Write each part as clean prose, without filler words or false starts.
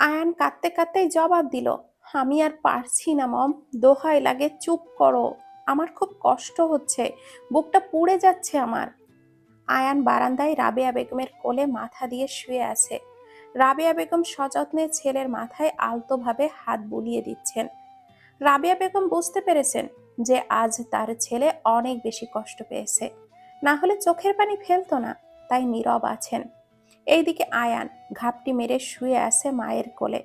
আয়ান কাঁদতে কাঁদতেই জবাব দিল, আমি আর পারছি না মম, দোহাই লাগে চুপ করো, আমার খুব কষ্ট হচ্ছে, বুকটা পুড়ে যাচ্ছে আমার। আয়ান বারান্দায় রাবেয়া বেগমের কোলে মাথা দিয়ে শুয়ে আছে। রাবেয়া বেগম সযত্নে ছেলের মাথায় আলতোভাবে হাত বুলিয়ে দিচ্ছেন। রাবেয়া বেগম বুঝতে পেরেছেন যে আজ তার ছেলে অনেক বেশি কষ্ট পেয়েছে, না হলে চোখের পানি ফেলতো না, তাই নীরব আছেন। এইদিকে আয়ান ঘাপটি মেরে শুয়ে আছে মায়ের কোলে,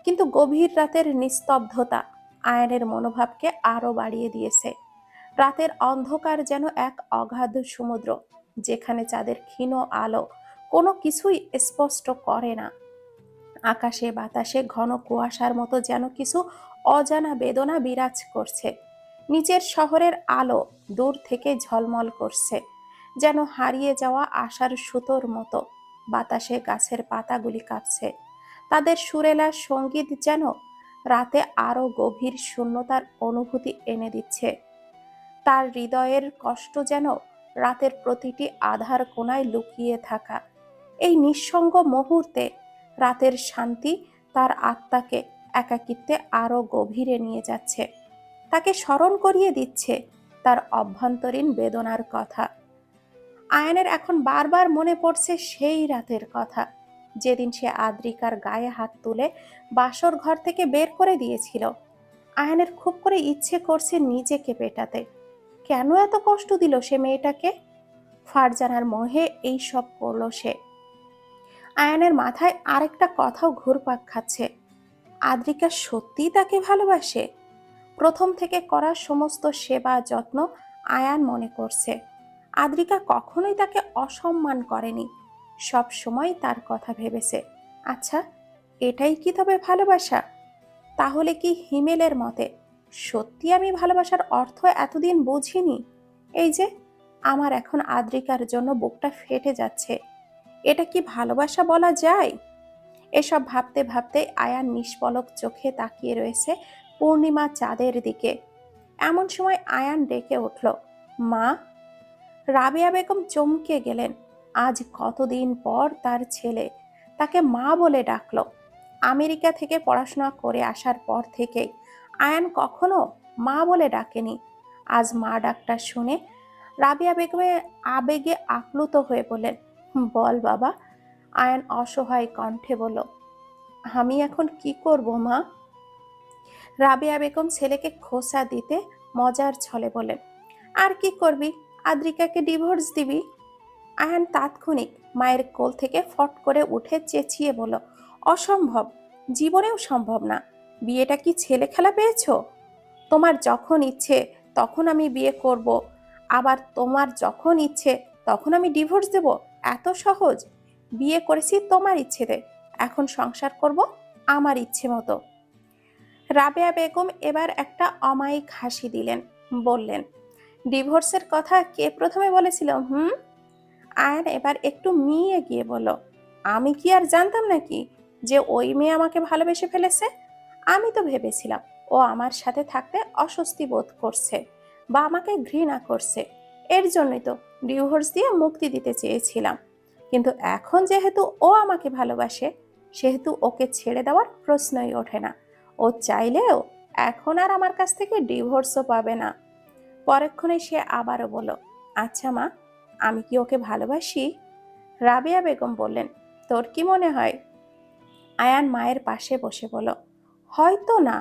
কিন্তু গভীর রাতের নিস্তব্ধতা আয়ানের মনোভাবকে আরো বাড়িয়ে দিয়েছে। রাতের অন্ধকার যেন এক অগাধ সমুদ্র, যেখানে চাঁদের ক্ষীণ আলো কোনো কিছুই স্পষ্ট করে না। আকাশে বাতাসে ঘন কুয়াশার মতো যেন কিছু অজানা বেদনা বিরাজ করছে। নিচের শহরের আলো দূর থেকে ঝলমল করছে, যেন হারিয়ে যাওয়া আশার সুতোর মতো। বাতাসে গাছের পাতাগুলি কাঁপছে, তাদের সুরেলা সঙ্গীত যেন রাতে আরো গভীর শূন্যতার অনুভূতি এনে দিচ্ছে। তার হৃদয়ের কষ্ট যেন রাতের প্রতিটি আধার কোণায় লুকিয়ে থাকা। এই নিঃসঙ্গ মুহূর্তে রাতের শান্তি তার আত্মাকে একাকিত্বে আরো গভীরে নিয়ে যাচ্ছে, তাকে স্মরণ করিয়ে দিচ্ছে তার অভ্যন্তরীণ বেদনার কথা। আয়ানের এখন বারবার মনে পড়ছে সেই রাতের কথা, যেদিন সে আদ্রিকার গায়ে হাত তুলে বাসর ঘর থেকে বের করে দিয়েছিল। আয়ানের খুব করে ইচ্ছে করছে নিজেকে পেটাতে। কেন এত কষ্ট দিল সে মেয়েটাকে? ফারজানার মোহে এই সব করলো সে। আয়ানের মাথায় আরেকটা কথাও ঘুরপাক খাচ্ছে, আদ্রিকা সত্যিই তাকে ভালোবাসে? প্রথম থেকে করা সমস্ত সেবা যত্ন আয়ান মনে করছে আদ্রিকা কখনোই তাকে অসম্মান করেনি, সব সময় তার কথা ভেবেছে। আচ্ছা, এটাই কি তবে ভালোবাসা? তাহলে কি হিমেলের মতে সত্যি আমি ভালোবাসার অর্থ এতদিন বুঝিনি? এই যে আমার এখন আদ্রিকার জন্য বুকটা ফেটে যাচ্ছে, এটা কি ভালোবাসা বলা যায়? এসব ভাবতে ভাবতে আয়ান নিষ্পলক চোখে তাকিয়ে রয়েছে পূর্ণিমা চাঁদের দিকে। এমন সময় আয়ান ডেকে উঠল, মা। রাবেয়া বেগম চমকে গেলেন। আজ কতদিন পর তার ছেলে তাকে মা বলে ডাকলো। আমেরিকা থেকে পড়াশোনা করে আসার পর থেকেই আয়ান কখনো মা বলে ডাকেনি। আজ মা ডাকটা শুনে রাবেয়া বেগমের আবেগে আপ্লুত হয়ে বললেন, বল বাবা। আয়ান অসহায় কণ্ঠে বলল, আমি এখন কি করব মা? রাবেয়া বেগম ছেলেকে খোঁচা দিতে মজার ছলে বলেন, আর কি করবি, আদ্রিকাকে ডিভোর্স দিবি। আয়ান তাৎক্ষণিক মায়ের কোল থেকে ফট করে উঠে চেঁচিয়ে বলল, অসম্ভব, জীবনেও সম্ভব না। বিয়েটা কি ছেলে খেলা পেয়েছো? তোমার যখন ইচ্ছে তখন আমি বিয়ে করব, আবার তোমার যখন ইচ্ছে তখন আমি ডিভোর্স দেব? এত সহজ? বিয়ে করেছি তোমার ইচ্ছেতে, এখন সংসার করব আমার ইচ্ছে মতো। রাবেয়া বেগম এবার একটা অমায়িক হাসি দিলেন, বললেন, ডিভোর্সের কথা কে প্রথমে বলেছিল? আয়ান এবার একটু মিয়ে গিয়ে বলল, আমি কি আর জানতাম নাকি যে ওই মেয়ে আমাকে ভালোবেসে ফেলেছে? আমি তো ভেবেছিলাম ও আমার সাথে থাকতে অস্বস্তি বোধ করছে বা আমাকে ঘৃণা করছে, এর জন্যই তো ডিভোর্স দিয়ে মুক্তি দিতে চেয়েছিলাম। কিন্তু এখন যেহেতু ও আমাকে ভালোবাসে, সেহেতু ওকে ছেড়ে দেওয়ার প্রশ্নই ওঠে না। ও চাইলেও এখন আর আমার কাছ থেকে ডিভোর্সও পাবে না। পরক্ষণে সে আবারও বলল, আচ্ছা মা, আমি কি ওকে ভালোবাসি? রাবেয়া বেগম বললেন, তোর কি মনে হয়? আয়ান মায়ের পাশে বসে বলল, হয়তো না,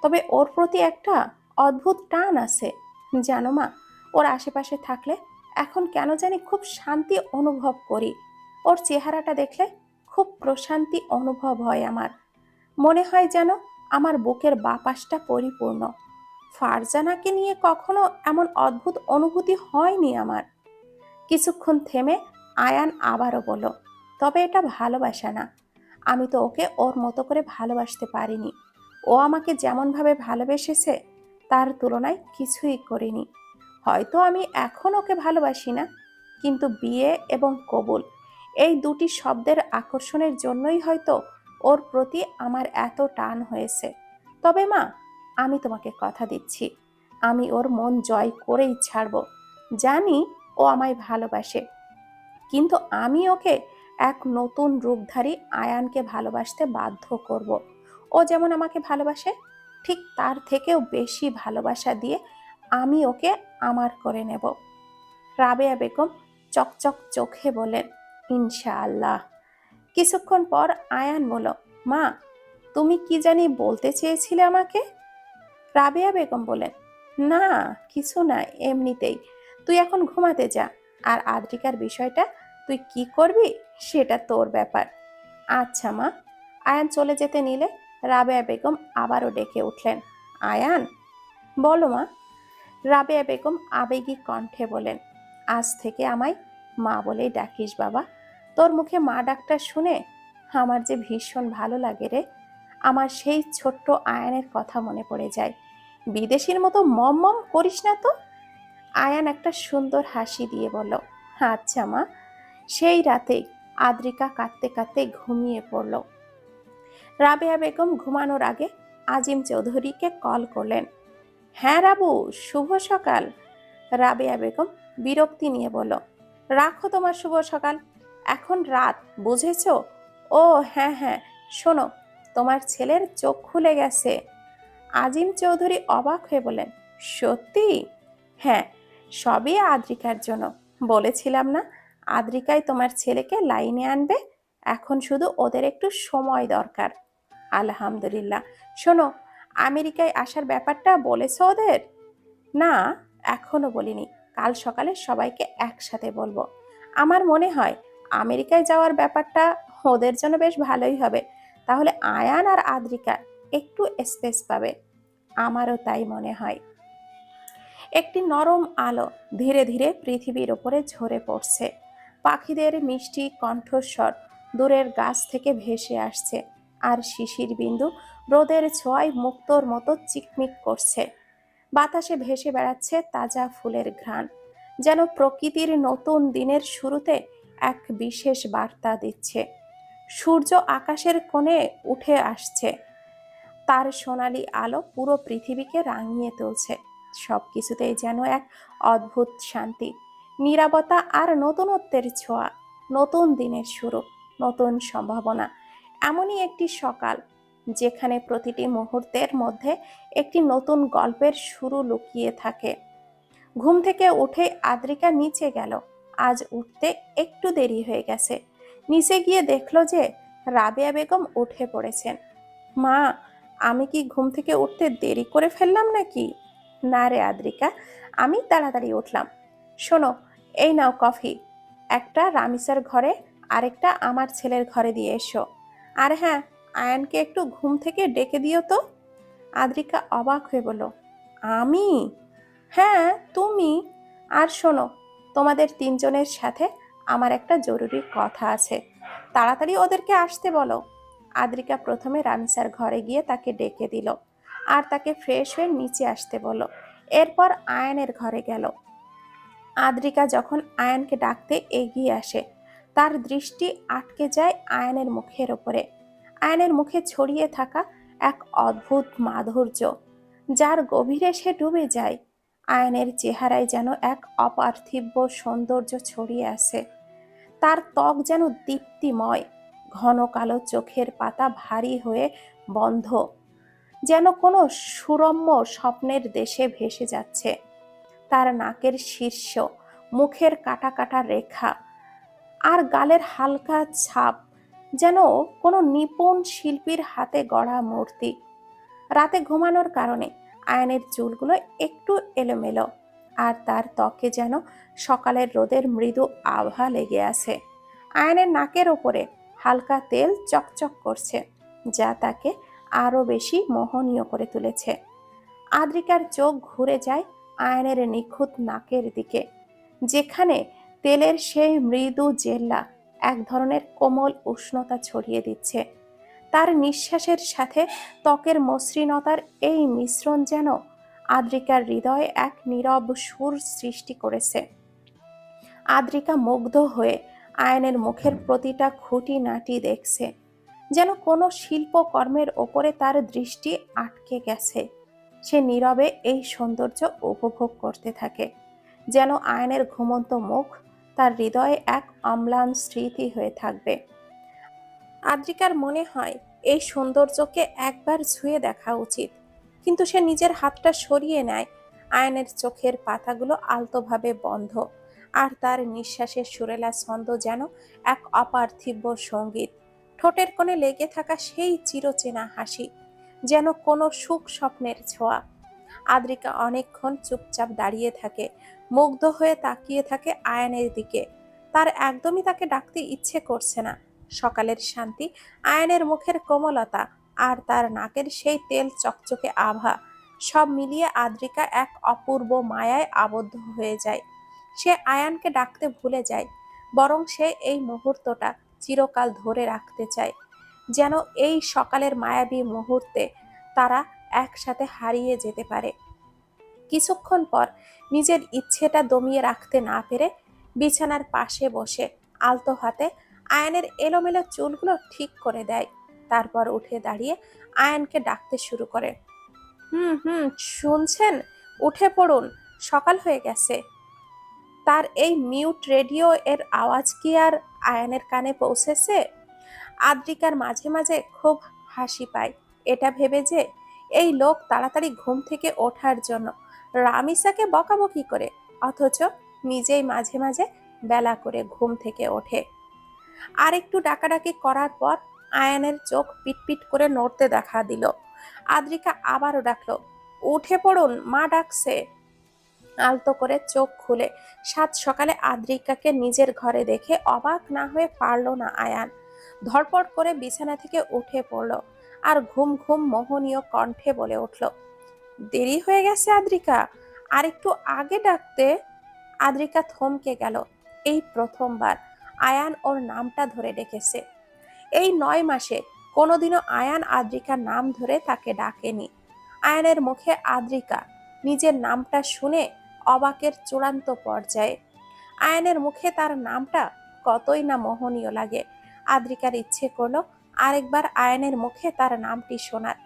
তবে ওর প্রতি একটা অদ্ভুত টান আছে। জানো মা, ওর আশেপাশে থাকলে এখন কেন জানি খুব শান্তি অনুভব করি। ওর চেহারাটা দেখলে খুব প্রশান্তি অনুভব হয় আমার। মনে হয় যেন আমার বুকের বাপাসটা পরিপূর্ণ। ফারজানাকে নিয়ে কখনো এমন অদ্ভুত অনুভূতি হয়নি আমার। কিছুক্ষণ থেমে আয়ান আবারও বলল, তবে এটা ভালোবাসা না। আমি তো ওকে ওর মতো করে ভালোবাসতে পারিনি। ও আমাকে যেমনভাবে ভালোবেসেছে তার তুলনায় কিছুই করিনি। হয়তো আমি এখন ওকে ভালোবাসি না, কিন্তু বিয়ে এবং কবুল এই দুটি শব্দের আকর্ষণের জন্যই হয়তো ওর প্রতি আমার এত টান হয়েছে। তবে মা, আমি তোমাকে কথা দিচ্ছি, আমি ওর মন জয় করেই ছাড়ব। জানি ও আমায় ভালোবাসে, কিন্তু আমি ওকে এক নতুন রূপধারী আয়ানকে ভালোবাসতে বাধ্য করব। ও যেমন আমাকে ভালোবাসে, ঠিক তার থেকেও বেশি ভালোবাসা দিয়ে আমি ওকে আমার করে নেব। রাবেয়া বেগম চকচক চোখে বলেন, ইনশাআল্লাহ। কিছুক্ষণ পর আয়ান বলল, মা, তুমি কি জানি বলতে চেয়েছিলে আমাকে? রাবেয়া বেগম বলেন, না, কিছু না, এমনিতেই। তুই এখন ঘুমাতে যা, আর আদ্রিকার বিষয়টা তুই কি করবি সেটা তোর ব্যাপার। আচ্ছা মা। আয়ান চলে যেতে নিলে রাবেয়া বেগম আবারও ডেকে উঠলেন, আয়ান। বলো মা। রাবেয়া বেগম আবেগী কণ্ঠে বলেন, আজ থেকে আমায় মা বলেই ডাকিস বাবা। তোর মুখে মা ডাকটা শুনে আমার যে ভীষণ ভালো লাগে রে। আমার সেই ছোট্ট আয়ানের কথা মনে পড়ে যায়। বিদেশির মতো মম মম করিস না তো। আয়ান একটা সুন্দর হাসি দিয়ে বলল, আচ্ছা মা। সেই রাতেই আদ্রিকা কাঁদতে কাঁদতে ঘুমিয়ে পড়ল। রাবেয়া বেগম ঘুমানোর আগে আজিম চৌধুরীকে কল করলেন। হ্যাঁ রাবু, শুভ সকাল। রাবেয়া বেগম বিরক্তি নিয়ে বলল, রাখো তোমার শুভ সকাল, এখন রাত, বুঝেছো? ও হ্যাঁ হ্যাঁ, শোনো, তোমার ছেলের চোখ খুলে গেছে। আজিম চৌধুরী অবাক হয়ে বললেন, সত্যি? হ্যাঁ, সবই আদ্রিকার জন্য। বলেছিলাম না, আদ্রিকাই তোমার ছেলেকে লাইনে আনবে। এখন শুধু ওদের একটু সময় দরকার। আলহামদুলিল্লাহ। শোনো, আমেরিকায় আসার ব্যাপারটা বলেছো ওদের? না, এখনো বলিনি। কাল সকালে সবাইকে একসাথে বলবো। আমার মনে হয় আমেরিকায় যাওয়ার ব্যাপারটা ওদের জন্য বেশ ভালোই হবে। তাহলে আয়ান আর আদ্রিকা একটু স্পেস পাবে। আমারও তাই মনে হয়। একটি নরম আলো ধীরে ধীরে পৃথিবীর উপরে ঝরে পড়ছে। পাখিদের মিষ্টি কণ্ঠস্বর দূরের গাছ থেকে ভেসে আসছে, আর শিশির বিন্দু রোদের ছোঁয়ায় মুক্তোর মতো চিকমিক করছে। বাতাসে ভেসে বেড়াচ্ছে তাজা ফুলের ঘ্রাণ, যেন প্রকৃতির নতুন দিনের শুরুতে এক বিশেষ বার্তা দিচ্ছে। সূর্য আকাশের কোণে উঠে আসছে, তার সোনালি আলো পুরো পৃথিবীকে রাঙিয়ে তুলছে। সবকিছুতেই যেন এক অদ্ভুত শান্তি, নীরবতা আর নতুনত্বের ছোঁয়া। নতুন দিনের শুরু, নতুন সম্ভাবনা। এমনই একটি সকাল যেখানে প্রতিটি মুহূর্তের মধ্যে একটি নতুন গল্পের শুরু লুকিয়ে থাকে। ঘুম থেকে উঠে আদ্রিকা নিচে গেল। আজ উঠতে একটু দেরি হয়ে গেছে। নিচে গিয়ে দেখলো যে রাবেয়া বেগম উঠে পড়েছেন। মা, আমি কি ঘুম থেকে উঠতে দেরি করে ফেললাম নাকি? না রে আদ্রিকা, আমি তাড়াতাড়ি উঠলাম। শোনো, এই নাও কফি। একটা রামিসার ঘরে, আরেকটা আমার ছেলের ঘরে দিয়ে এসো। আর হ্যাঁ, আয়ানকে একটু ঘুম থেকে ডেকে দিও তো। আদ্রিকা অবাক হয়ে বলল, আমি? হ্যাঁ, তুমি। আর শোনো, তোমাদের তিনজনের সাথে আমার একটা জরুরি কথা আছে। তাড়াতাড়ি ওদেরকে আসতে বলো। আদ্রিকা প্রথমে রামিসার ঘরে গিয়ে তাকে ডেকে দিল, আর তাকে ফ্রেশ হয়ে নিচে আসতে বলল। এরপর আয়ানের ঘরে গেল। আদ্রিকা যখন আয়ানকে ডাকতে এগিয়ে আসে, তার দৃষ্টি আটকে যায় আয়ানের মুখের ওপরে। আয়ানের মুখে ছড়িয়ে থাকা এক অদ্ভুত মাধুর্য, যার গভীরে সে ডুবে যায়। আয়ানের চেহারায় যেন এক অপার্থিব সৌন্দর্য ছড়িয়ে আছে। তার ত্বক যেন দীপ্তিময়, ঘন কালো চোখের পাতা ভারী হয়ে বন্ধ, যেন কোনো সুরম্য স্বপ্নের দেশে ভেসে যাচ্ছে। তার নাকের শীর্ষ, মুখের কাটা কাটা রেখা, আর গালের হালকা ছাপ যেন কোনো নিপুণ শিল্পীর হাতে গড়া মূর্তি। রাতে ঘুমানোর কারণে আয়নের চুলগুলো একটু এলোমেলো, আর তার ত্বকে যেন সকালের রোদের মৃদু আভা লেগে আছে। আয়নের নাকের ওপরে হালকা তেল চকচক করছে, যা তাকে আরো বেশি মোহনীয় করে তুলেছে। আদ্রিকার চোখ ঘুরে যায় আয়নের নিখুঁত নাকের দিকে, যেখানে তেলের সেই মৃদু জেল্লা এক ধরনের কোমল উষ্ণতা ছড়িয়ে দিচ্ছে। তার নিঃশ্বাসের সাথে ত্বকের মসৃণতার এই মিশ্রণ যেন আদ্রিকার হৃদয়ে এক নীরব সুর সৃষ্টি করেছে। আদ্রিকা মুগ্ধ হয়ে আয়নের মুখের প্রতিটা খুঁটিনাটি দেখছে, যেন কোনো শিল্পকর্মের ওপরে তার দৃষ্টি আটকে গেছে। সে নীরবে এই সৌন্দর্য উপভোগ করতে থাকে, যেন আয়নের ঘুমন্ত মুখ তার হৃদয়ে এক অম্লান স্মৃতি হয়ে থাকবে। আদ্রিকার মনে হয় এই সৌন্দর্যকে একবার ছুঁয়ে দেখা উচিত, কিন্তু সে নিজের হাতটা সরিয়ে নেয়। আয়নের চোখের পাতাগুলো আলতোভাবে বন্ধ, আর তার নিঃশ্বাসের সুরেলা ছন্দ যেন এক অপার্থিব সঙ্গীত। ঠোঁটের কোণে লেগে থাকা সেই চিরচেনা হাসি যেন কোনো সুখ স্বপ্নের ছোঁয়া। আদ্রিকা অনেকক্ষণ চুপচাপ দাঁড়িয়ে থাকে, মুগ্ধ হয়ে তাকিয়ে থাকে আয়নের দিকে। তার একদমই তাকে ডাকতে ইচ্ছে করছে না। সকালের শান্তি, আয়নের মুখের কোমলতা, আর তার নাকের সেই তেল চকচকে আভা, সব মিলিয়ে আদ্রিকা এক অপূর্ব মায়ায় আবদ্ধ হয়ে যায়। সে আয়ানকে ডাকতে ভুলে যায়, বরং সে এই মুহূর্তটা চিরকাল ধরে রাখতে চায়, যেন এই সকালের মায়াবী মুহূর্তে তারা একসাথে হারিয়ে যেতে পারে। কিছুক্ষণ পর নিজের ইচ্ছেটা দমিয়ে রাখতে না পেরে বিছানার পাশে বসে আলতো হাতে আয়নের এলোমেলো চুলগুলো ঠিক করে দেয়। তারপর উঠে দাঁড়িয়ে আয়নকে ডাকতে শুরু করে। হুম হুম, শুনছেন? উঠে পড়ুন, সকাল হয়ে গেছে। তার এই মিউট রেডিও এর আওয়াজ কি আর আয়নের কানে পৌঁছেছে? আদ্রিকার মাঝে মাঝে খুব হাসি পায়, এটা ভেবে যে এই লোক তাড়াতাড়ি ঘুম থেকে ওঠার জন্য রামিসাকে বকাবকি করে, অথচ নিজেই মাঝে মাঝে বেলা করে ঘুম থেকে ওঠে। আর একটু ডাকাডাকি করার পর আয়ানের চোখ পিটপিট করে নড়তে দেখা দিল। আদ্রিকা আবারও ডাকলো, উঠে পড়ুন, মা ডাকছে। আলতো করে চোখ খুলে সাত সকালে আদ্রিকাকে নিজের ঘরে দেখে অবাক না হয়ে পারল না আয়ান। ধড়পড় করে বিছানা থেকে উঠে পড়ল, আর ঘুম ঘুম মোহনীয় কণ্ঠে বলে উঠল, দেরি হয়ে গেছে আদ্রিকা, আর একটু আগে ডাকতে। আদ্রিকা থমকে গেল। এই প্রথমবার আয়ান ওর নামটা ধরে ডেকেছে। এই 9 মাসে কোনোদিনও আয়ান আদ্রিকার নাম ধরে তাকে ডাকেনি। আয়ানের মুখে আদ্রিকা নিজের নামটা শুনে অবাকের চূড়ান্ত পর্যায়ে। আয়ানের মুখে তার নামটা কতই না মোহনীয় লাগে। আদ্রিকার ইচ্ছে করলো আরেকবার আয়ানের মুখে তার নামটি শোনার।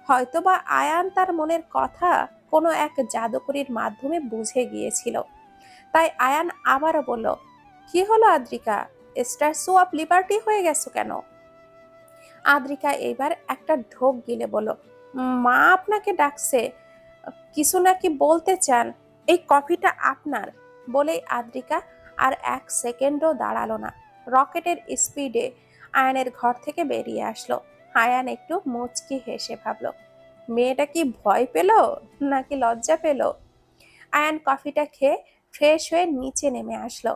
হয়তোবা আয়ান তার মনের কথা কোনো এক জাদুকরীর মাধ্যমে বুঝে গিয়েছিল। তাই আয়ান আবারও বলল, কি হলো আদ্রিকা, স্ট্যাচু অফ লিবার্টি হয়ে গেছো কেন? আদ্রিকা এবার একটা ঢোক গিলে বলল, মা আপনাকে ডাকছে, কিছু নাকি বলতে চান, এই কফিটা আপনার। বলেই আদ্রিকা আর এক সেকেন্ডও দাঁড়ালো না, রকেটের স্পিডে আয়ানের ঘর থেকে বেরিয়ে আসলো। আয়ান একটু মুচকি হেসে ভাবলো, মেয়েটা কি ভয় পেল নাকি লজ্জা পেল। আয়ান কফিটা খেয়ে ফ্রেশ হয়ে নিচে নেমে আসলো।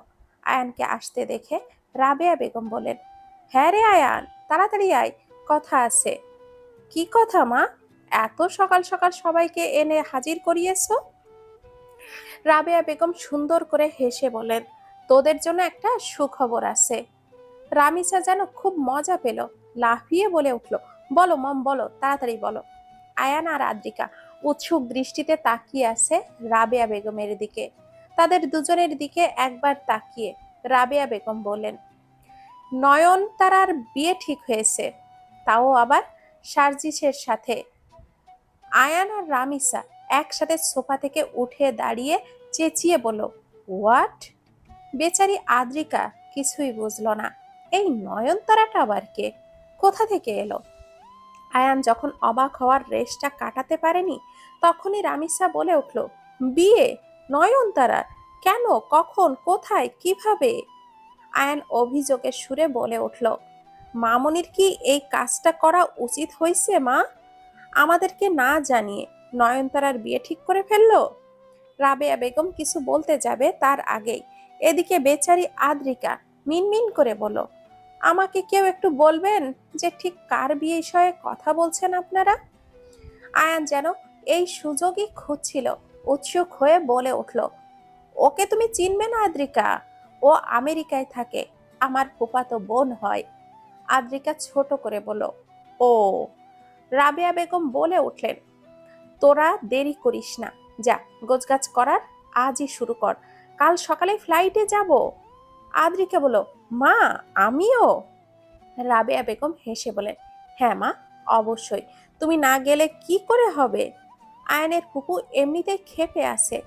আয়ানকে আসতে দেখে রাবেয়া বেগম বলেন, হ্যাঁ রে আয়ান, তাড়াতাড়ি আয়, কথা আছে। কি কথা মা? এত সকাল সকাল সবাইকে এনে হাজির করিয়েছো? রাবেয়া বেগম সুন্দর করে হেসে বলেন, তোদের জন্য একটা সুখবর আছে। রামিসা যেন খুব মজা পেল, লাফিয়ে বলে উঠল, বলো মম, বলো, তাড়াতাড়ি বলো। আয়ান আর আদ্রিকা উৎসুক দৃষ্টিতে তাকিয়ে আছে রাবেয়া বেগমের দিকে। তাদের দুজনের দিকে একবার তাকিয়ে রাবেয়া বেগম বললেন, নয়নতারার বিয়ে ঠিক হয়েছে, তাও আবার সার্জিসের সাথে। আয়ান আর রামিসা একসাথে সোফা থেকে উঠে দাঁড়িয়ে চেঁচিয়ে বলল, হোয়াট? বেচারি আদ্রিকা কিছুই বুঝলো না, এই নয়নতারাটা আবার কে, কোথা থেকে এলো? আয়ান যখন অবাক হওয়ার রেশটা কাটাতে পারেনি, তখনই রামিসা বলে উঠল, বিয়ে? নয়নতারার? কেন, কখন, কোথায়, কিভাবে? আয়ান অভিযোগের সুরে বলে উঠল, মামনির কি এই কাজটা করা উচিত হয়েছে মা? আমাদেরকে না জানিয়ে নয়নতারার বিয়ে ঠিক করে ফেললো। রাবেয়া বেগম কিছু বলতে যাবে তার আগেই এদিকে বেচারি আদ্রিকা মিনমিন করে বলল, আমাকে কেউ একটু বলবেন যে ঠিক কার বিয়ে বিষয়ে কথা বলছেন আপনারা? আয়ান যেন এই সুযোগই খুঁজছিল, উৎসুক হয়ে বলে উঠল, ওকে তুমি চিনবে না আদ্রিকা, ও আমেরিকায় থাকে, আমার ফুফাতো বোন হয়। আদ্রিকা ছোট করে বলল, ও। রাবেয়া বেগম বলে উঠলেন, তোরা দেরি করিস না, যা গোছগাছ করার আজই শুরু কর, কাল সকালে ফ্লাইটে যাব। আদ্রিকা বলল, মা, আমিও? রাবেয়া বেগম হেসে বলেন, হ্যাঁ মা, অবশ্যই, তুমি না গেলে কি করে হবে? আয়নের ফুপু এমনিতেই ক্ষেপে আছে,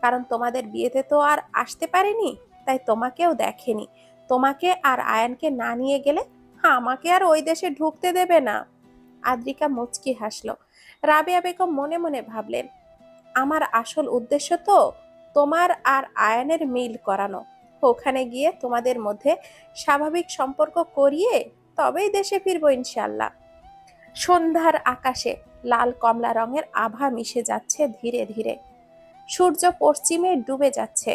কারণ তোমাদের বিয়েতে তো আর আসতে পারেনি। তাই তোমাকেও দেখেনি। তোমাকে আর আয়ানকে না নিয়ে গেলে আমাকে আর ওই দেশে ঢুকতে দেবে না। আদ্রিকা মুচকি হাসলো। রাবেয়া বেগম মনে মনে ভাবলেন, আমার আসল উদ্দেশ্য তো তোমার আর আয়ানের মিল করানো। ওখানে গিয়ে তোমাদের মধ্যে স্বাভাবিক সম্পর্ক করিয়ে তবেই দেশে ফিরবো ইনশাল্লাহ। সন্ধ্যার আকাশে লাল কমলা রঙের আভা মিশে যাচ্ছে ধীরে ধীরে। সূর্য পশ্চিমে ডুবে যাচ্ছে,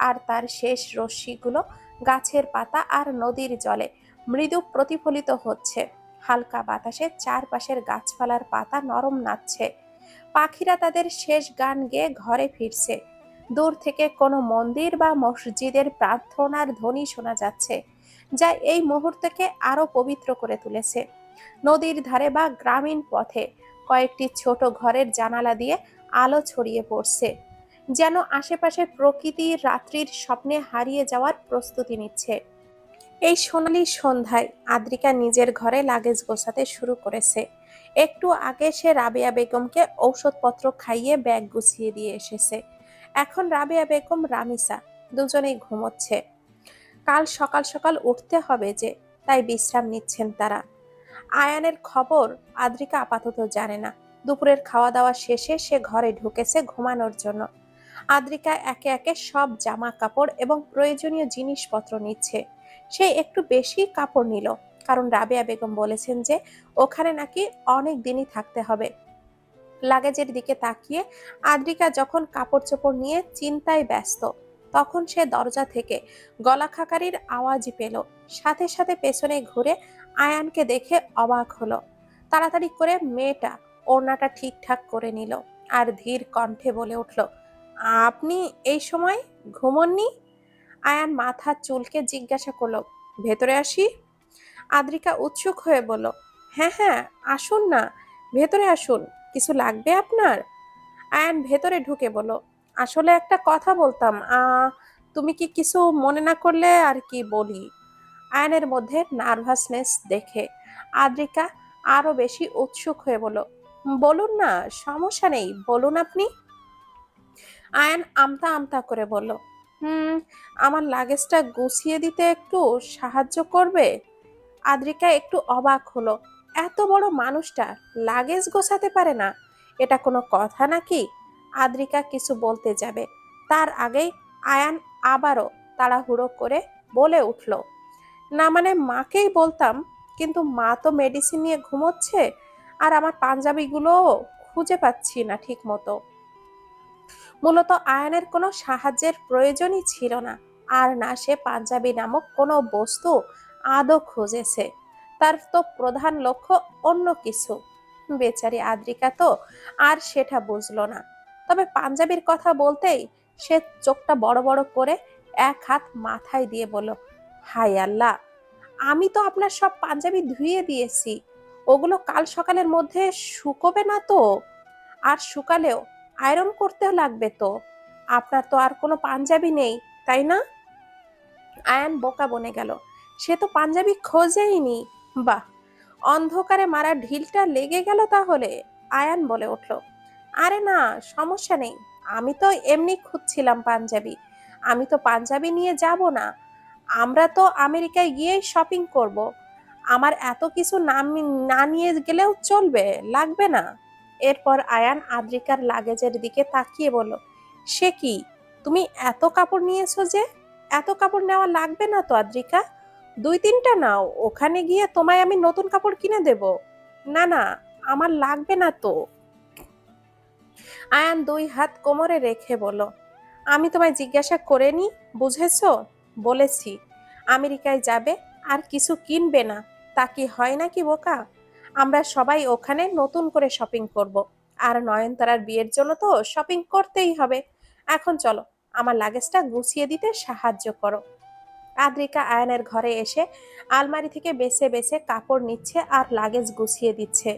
আর তার শেষ রশ্মিগুলো গাছের পাতা আর নদীর জলে মৃদু প্রতিফলিত হচ্ছে। হালকা বাতাসে চারপাশের গাছপালার পাতা নরম নাচছে। পাখিরা তাদের শেষ গান গেয়ে ঘরে ফিরছে। দূর থেকে কোনো মন্দির বা মসজিদের প্রার্থনার ধ্বনি শোনা যাচ্ছে, যা এই মুহূর্তকে আরো পবিত্র করে তুলেছে। নদীর ধারে বা গ্রামীণ পথে কয়েকটি ছোট ঘরের জানালা দিয়ে আলো ছড়িয়ে পড়ছে, যেন আশেপাশের প্রকৃতি রাত্রির স্বপ্নে হারিয়ে যাওয়ার প্রস্তুতি নিচ্ছে। এই সোনালি সন্ধ্যায় আদ্রিকা নিজের ঘরে লাগেজ গোছাতে শুরু করেছে। একটু আগে সে রাবেয়া বেগমকে ঔষধপত্র খাইয়ে ব্যাগ গুছিয়ে দিয়ে এসেছে। এখন রাবেয়া বেগম রামিসা দুজনেই ঘুমোচ্ছে। কাল সকাল সকাল উঠতে হবে যে, তাই বিশ্রাম নিচ্ছেন তারা। আয়ানের খবর আদ্রিকা আপাতত জানে না। দুপুরের খাওয়া দাওয়া শেষে সে ঘরে ঢুকেছে ঘুমানোর জন্য। আদ্রিকা একে একে সব জামা কাপড় এবং প্রয়োজনীয় জিনিসপত্র নিচ্ছে। সে একটু বেশি কাপড় নিল, কারণ রাবেয়া বেগম বলেছেন যে ওখানে নাকি অনেক দিনই থাকতে হবে। লাগেজের দিকে তাকিয়ে আদ্রিকা যখন কাপড় চোপড় নিয়ে চিন্তায় ব্যস্ত, তখন সে দরজা থেকে গলা খাকারির আওয়াজ পেল। সাথে সাথে পেছনে ঘুরে আয়ানকে দেখে অবাক হলো। তাড়াতাড়ি করে মেয়েটা ওড়নাটা ঠিকঠাক করে নিল আর ধীর কণ্ঠে বলে উঠল, আপনি এই সময় ঘুমননি? আয়ান মাথা চুলকে জিজ্ঞাসা করলো, ভেতরে আসি? আদ্রিকা উৎসুক হয়ে বলল, হ্যাঁ হ্যাঁ, আসুন না, ভেতরে আসুন। কিছু লাগবে আপনার? আয়ান ভেতরে ঢুকে বলল, আসলে একটা কথা বলতাম, তুমি কি কিছু মনে না করলে আর কি বলি। আয়ানের মধ্যে নার্ভাসনেস দেখে আদ্রিকা আরো বেশি উৎসুক হয়ে বলল, বলুন না, সমস্যা নেই, বলুন আপনি। আয়ান আমতা আমতা করে বলল, হুম, আমার লাগেজটা গুছিয়ে দিতে একটু সাহায্য করবে? আদ্রিকা একটু অবাক হলো। এত বড় মানুষটা লাগেজ গোছাতে পারে না, এটা কোনো কথা নাকি? আদ্রিকা কিছু বলতে যাবে, তার আগেই আয়ান আবারও তাড়াহুড়ো করে বলে উঠল, না মানে মাকেই বলতাম, কিন্তু মা তো মেডিসিন নিয়ে ঘুমোচ্ছে, আর আমার পাঞ্জাবিগুলো খুঁজে পাচ্ছি না ঠিক মতো। মূলত আয়ানের কোনো সাহায্যের প্রয়োজনই ছিল না, আর না সে পাঞ্জাবি নামক কোনো বস্তু আদৌ খুঁজেছে। তার তো প্রধান লক্ষ্য অন্য কিছু। বেচারি আদ্রিকা তো আর সেটা বুঝলো না। তবে পাঞ্জাবির কথা বলতেই সে চোখটা বড় বড় করে এক হাত মাথায় দিয়ে বলল, হাই আল্লাহ, আমি তো আপনার সব পাঞ্জাবি ধুয়ে দিয়েছি, ওগুলো কাল সকালের মধ্যে শুকোবে না তো? আর শুকালেও আয়রন করতে লাগবে তো। আপনার তো আর কোনো পাঞ্জাবি নেই, তাই না? আয়ান বোকা বনে গেল। সে তো পাঞ্জাবি খোঁজেইনি। বাহ, অন্ধকারে মারা ঢিলটা লেগে গেল তাহলে। আয়ান বলে উঠল, আরে না, সমস্যা নেই, আমি তো এমনি খুঁজছিলাম পাঞ্জাবি। আমি তো পাঞ্জাবি নিয়ে যাব না, আমরা তো আমেরিকায় গিয়েই শপিং করব। আমার এত কিছু না নিয়ে গেলেও চলবে, লাগবে না। এরপর আয়ান আদ্রিকার লাগেজের দিকে তাকিয়ে বলল, সে কি, তুমি এত কাপড় নিয়েছো যে? এত কাপড় নেওয়া লাগবে না তো আদ্রিকা, দুই তিনটা নাও, ওখানে গিয়ে তোমায় আমি নতুন কাপড় কিনে দেব। না না, আমার লাগবে না তো। আয়ান দুই হাত কোমরে রেখে বলল, আমি তোমায় জিজ্ঞাসা করিনি, বুঝেছো? বলেছি আমেরিকায় যাবে আর কিছু কিনবে না, তা কি হয় নাকি বোকা? আমরা সবাই ওখানে নতুন করে শপিং করব, আর নয়নতারার বিয়ের জন্য তো শপিং করতেই হবে। এখন চলো, আমার লাগেজটা গুছিয়ে দিতে সাহায্য করো। আদ্রিকা আয়ানের ঘরে এসে আলমারি থেকে বেছে বেছে কাপড় নিচ্ছে আর লাগেজ গুছিয়ে দিচ্ছে।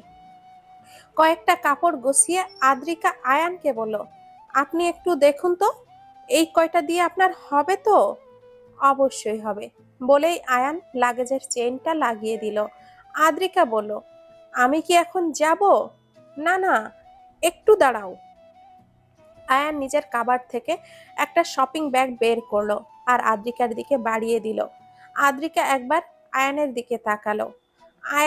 কয়েকটা কাপড় গুছিয়ে আদ্রিকা আয়ানকে বলল, আপনি একটু দেখুন তো, এই কয়টা দিয়ে আপনার হবে তো? অবশ্যই হবে, বলেই আয়ান লাগেজের চেইনটা লাগিয়ে দিল। আদ্রিকা বলল, আমি কি এখন যাব? না না, একটু দাঁড়াও। আয়ান নিজের কাবার্ড থেকে একটা শপিং ব্যাগ বের করলো। আর আদ্রিকার দিকে বাড়িয়ে দিল। আদ্রিকা একবার আয়ানের দিকে তাকালো,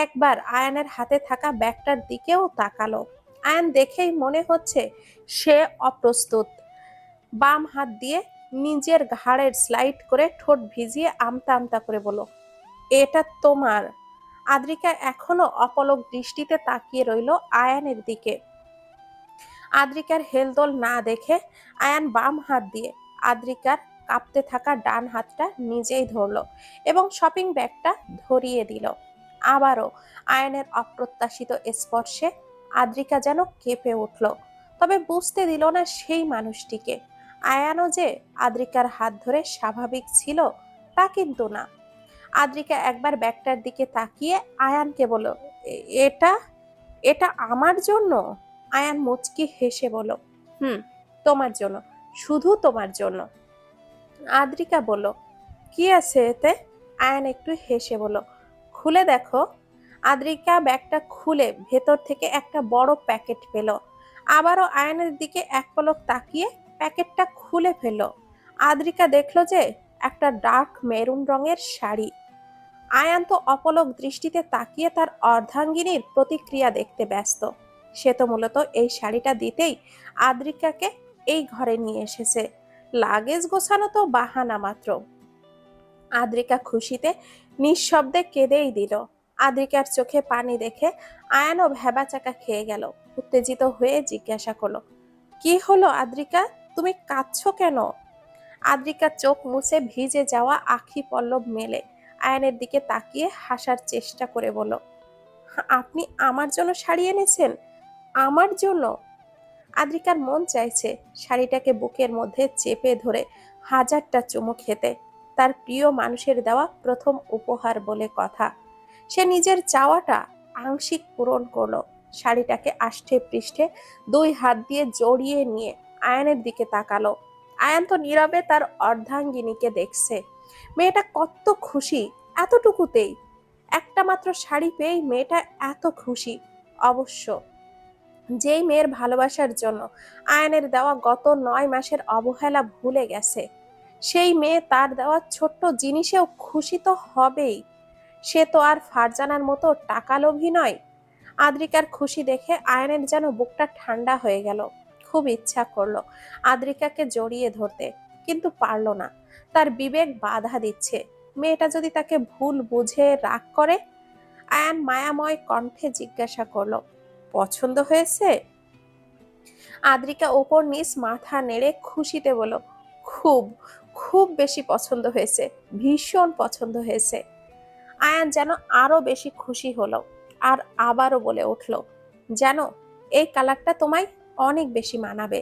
একবার আয়ানের হাতে থাকা ব্যাগটার দিকেও তাকালো। আয়ান দেখেই মনে হচ্ছে সে অপ্রস্তুত। বাম হাত দিয়ে নিজের ঘাড়ের স্লাইড করে ঠোঁট ভিজিয়ে আমতা আমতা করে বলল, এটা তোমার। আদ্রিকা এখনো অপলক দৃষ্টিতে তাকিয়ে রইল আয়ানের দিকে। আদ্রিকার হেলদোল না দেখে আয়ান বাম হাত দিয়ে আদ্রিকার কাঁপতে থাকা ডান হাতটা নিজেই ধরলো এবং শপিং ব্যাগটা ধরিয়ে দিল। আবারও আয়ানের অপ্রত্যাশিত স্পর্শে আদ্রিকা যেন কেঁপে উঠল, তবে বুঝতে দিল না সেই মানুষটিকে। আয়ানও যে আদ্রিকার হাত ধরে স্বাভাবিক ছিল তা কিন্তু না। আদ্রিকা একবার ব্যাগটার দিকে তাকিয়ে আয়ানকে বলল, এটা এটা আমার জন্য?" আয়ান মুচকি হেসে বলল, হুম, তোমার জন্য, শুধু তোমার জন্য। আদ্রিকা বলল, কি আছে এতে? আয়ান একটু হেসে বলল, খুলে দেখো। আদ্রিকা ব্যাগটা খুলে ভেতর থেকে একটা বড় প্যাকেট পেল। আবারও আয়ানের দিকে এক পলক তাকিয়ে প্যাকেটটা খুলে ফেলল। আদ্রিকা দেখলো যে একটা ডার্ক মেরুন রঙের শাড়ি। আয়ান তো অপলক দৃষ্টিতে তাকিয়ে তার অর্ধাঙ্গিনীর প্রতিক্রিয়া দেখতে ব্যস্ত। সে তো মূলত এই শাড়িটা দিতেই আদ্রিকাকে এই ঘরে নিয়ে এসেছে। লাগেজ গোছানো তো বাহানা মাত্র। আদ্রিকা খুশিতে নিঃশব্দে কেঁদেই দিল। আদ্রিকার চোখে পানি দেখে আয়ানও ভ্যাবাচাকা খেয়ে গেল। উত্তেজিত হয়ে জিজ্ঞাসা করলো, কি হলো আদ্রিকা, তুমি কাঁদছো কেন? আদ্রিকা চোখ মুছে ভিজে যাওয়া আখি পল্লব মেলে আয়ানের দিকে তাকিয়ে হাসার চেষ্টা করে বলল, আপনি আমার জন্য শাড়ি এনেছেন? আমার জন্য? আদ্রিকার মন চাইছে শাড়িটাকে বুকের মধ্যে চেপে ধরে হাজারটা চুমু খেতে। তার প্রিয় মানুষের দেওয়া প্রথম উপহার বলে কথা। সে নিজের চাওয়াটা আংশিক পূরণ করলো। শাড়িটাকে আষ্টে পৃষ্ঠে দুই হাত দিয়ে জড়িয়ে নিয়ে আয়ানের দিকে তাকালো। আয়ান তো নীরবে তার অর্ধাঙ্গিনীকে দেখছে। মেয়েটা কত খুশি এতটুকুতেই। একটা মাত্র শাড়ি পেয়েই মেয়েটা এত খুশি। অবশ্য যেই মেয়ের ভালোবাসার জন্য আয়ানের দেওয়া গত 9 মাসের অবহেলা ভুলে গেছে, সেই মেয়ে তার দেওয়া ছোট্ট জিনিসেও খুশি তো হবেই। সে তো আর ফারজানার মতো টাকা লোভী নয়। আদ্রিকার খুশি দেখে আয়ানের যেন বুকটা ঠান্ডা হয়ে গেল। খুব ইচ্ছা করলো আদ্রিকাকে জড়িয়ে ধরতে, কিন্তু পারল না। তার বিবেক বাধা দিচ্ছে। মেয়েটা যদি তাকে ভুল বুঝে রাগ করে? আয়ান মায়াময় কণ্ঠে জিজ্ঞাসা করলো, পছন্দ হয়েছে? আদ্রিকা ওপর নিচ মাথা নেড়ে খুশিতে বলল, খুব, খুব বেশি পছন্দ হয়েছে, ভীষণ পছন্দ হয়েছে। আয়ান যেন আরো বেশি খুশি হলো আর আবারও বলে উঠল, জানো, এই কালারটা তোমায় অনেক বেশি মানাবে।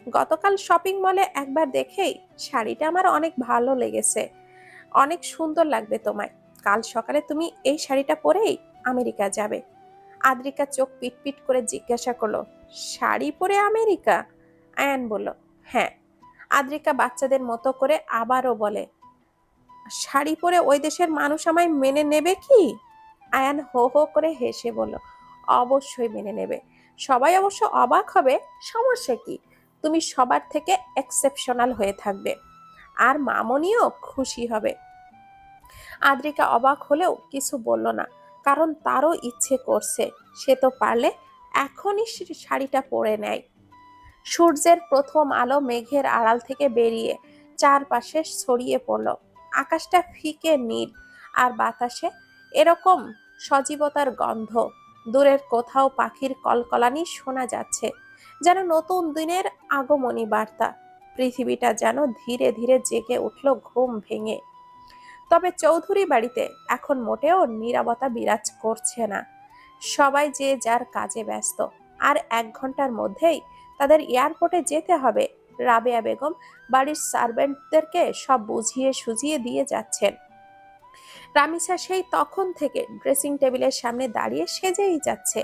গতকাল শপিং মলে একবার দেখেই শাড়িটা আমার অনেক ভালো লেগেছে। অনেক সুন্দর লাগবে তোমায়। কাল সকালে তুমি এই শাড়িটা পরেই আমেরিকা যাবে। আদ্রিকা চোখ পিটপিট করে জিজ্ঞাসা করলো, শাড়ি পরে আমেরিকা? আয়ান বলল, হ্যাঁ। আদ্রিকা বাচ্চাদের মতো করে আবারও বলে, শাড়ি পরে ওই দেশের মানুষ আমায় মেনে নেবে কি? আয়ান হো হো করে হেসে বলল, অবশ্যই মেনে নেবে। সবাই অবশ্য অবাক হবে, সমস্যা কি? তুমি সবার থেকে এক্সেপশনাল হয়ে থাকবে, আর মামনিও খুশি হবে। আদ্রিকা অবাক হলেও কিছু বলল না, কারণ তারও ইচ্ছে করছে। সে তো পারলে এখনই শাড়িটা পরে নেয়। সূর্যের প্রথম আলো মেঘের আড়াল থেকে বেরিয়ে চারপাশে ছড়িয়ে পড়ল। আকাশটা ফিকে নীল, আর বাতাসে এরকম সজীবতার গন্ধ। দূরের কোথাও পাখির কলকলানি শোনা যাচ্ছে, যেন নতুন দিনের আগমনী বার্তা। পৃথিবীটা যেন ধীরে ধীরে জেগে উঠল ঘুম ভেঙে। তবে চৌধুরী বাড়িতে এখন মোটেও নীরবতা বিরাজ করছে না। সবাই যে যার কাজে ব্যস্ত। আর 1 ঘন্টার মধ্যেই তাদের এয়ারপোর্টে যেতে হবে। রাবেয়া বেগম বাড়ির সার্ভেন্টদেরকে সব বুঝিয়ে সুঝিয়ে দিয়ে যাচ্ছেন। রামিসা সেই তখন থেকে ড্রেসিং টেবিলের সামনে দাঁড়িয়ে সেজেই যাচ্ছে।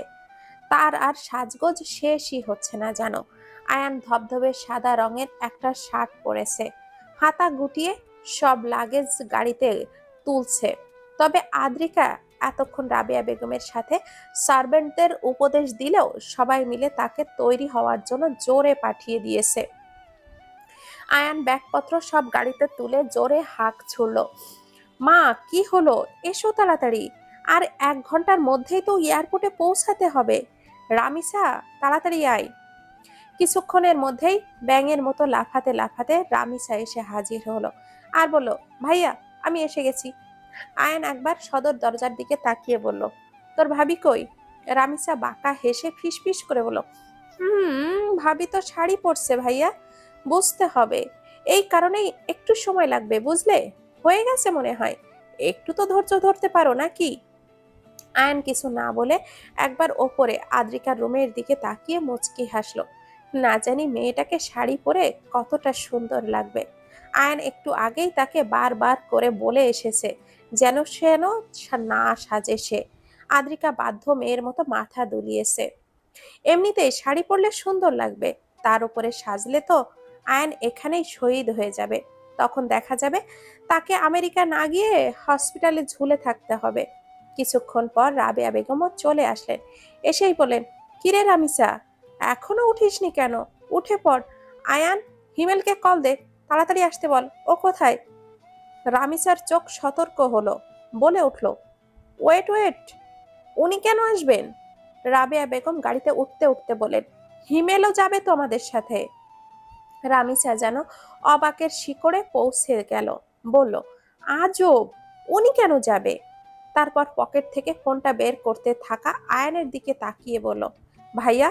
তার আর সাজগোজ শেষই হচ্ছে না জানো। আয়ান ধবধবে সাদা রঙের একটা শার্ট পরেছে, হাতা গুটিয়ে সব লাগেজ গাড়িতে তুলছে। তবে আদ্রিকা এতক্ষণ রাবেয়া বেগমের সাথে সার্ভেন্টদের উপদেশ দিলেও সবাই মিলে তাকে তৈরি হওয়ার জন্য জোরে পাঠিয়ে দিয়েছে। আয়ান ব্যাগপত্র সব গাড়িতে তুলে জোরে হাঁক ছুড়ল, মা কি হলো, এসো তাড়াতাড়ি, আর 1 ঘন্টার মধ্যেই তো এয়ারপোর্টে পৌঁছাতে হবে। রামিসা, তাড়াতাড়ি আয়। কিছুক্ষণের মধ্যেই ব্যাঙের মতো লাফাতে লাফাতে রামিসা এসে হাজির হলো আর বলল, ভাইয়া আমি এসে গেছি। আয়ান একবার সদর দরজার দিকে তাকিয়ে বলল, তোর ভাবি কই? রামিসা বাঁকা হেসে ফিসফিস করে বলল, ভাবি তো শাড়ি পরছে ভাইয়া, বুঝতে হবে, এই কারণেই একটু সময় লাগবে বুঝলে। হয়ে গেছে মনে হয়, একটু তো ধৈর্য ধরতে পারো নাকি? আয়ান কিছু না বলে একবার ওপরে আদ্রিকার রুমের দিকে তাকিয়ে মুচকি হাসলো। না জানি মেয়েটাকে শাড়ি পরে কতটা সুন্দর লাগবে। আয়ান একটু আগেই তাকে বারবার করে বলে এসেছে যেন না সাজে সে। আদ্রিকা বাধ্য মেয়ের মতো মাথা দুলিয়েছে। এমনিতেই শাড়ি পরলে সুন্দর লাগবে, তার উপরে সাজলে তো আয়ান এখানেই শহীদ হয়ে যাবে। তখন দেখা যাবে তাকে আমেরিকা না গিয়ে হসপিটালে ঝুলে থাকতে হবে। কিছুক্ষণ পর রাবেয়া বেগমও চলে আসলেন। এসেই বলেন, কিরে রামিসা, এখনো উঠিসনি কেন? উঠে পড়। আয়ান, হিমেলকে কল দে, তাড়াতাড়ি আসতে বল। ও কোথায়? রামিসার চোখ সতর্ক হলো, বলে উঠল, ওয়েট ওয়েট, উনি কেন আসবেন? রাবেয়া বেগম গাড়িতে উঠতে উঠতে বলেন, হিমেলও যাবে তো আমাদের সাথে। রামিসা যেন অবাকের শিকড়ে পৌঁছে গেল, বলল, আজব, উনি কেন যাবে? তারপর পকেট থেকে ফোনটা বের করতে থাকা আয়ানের দিকে তাকিয়ে বলল, ভাইয়া,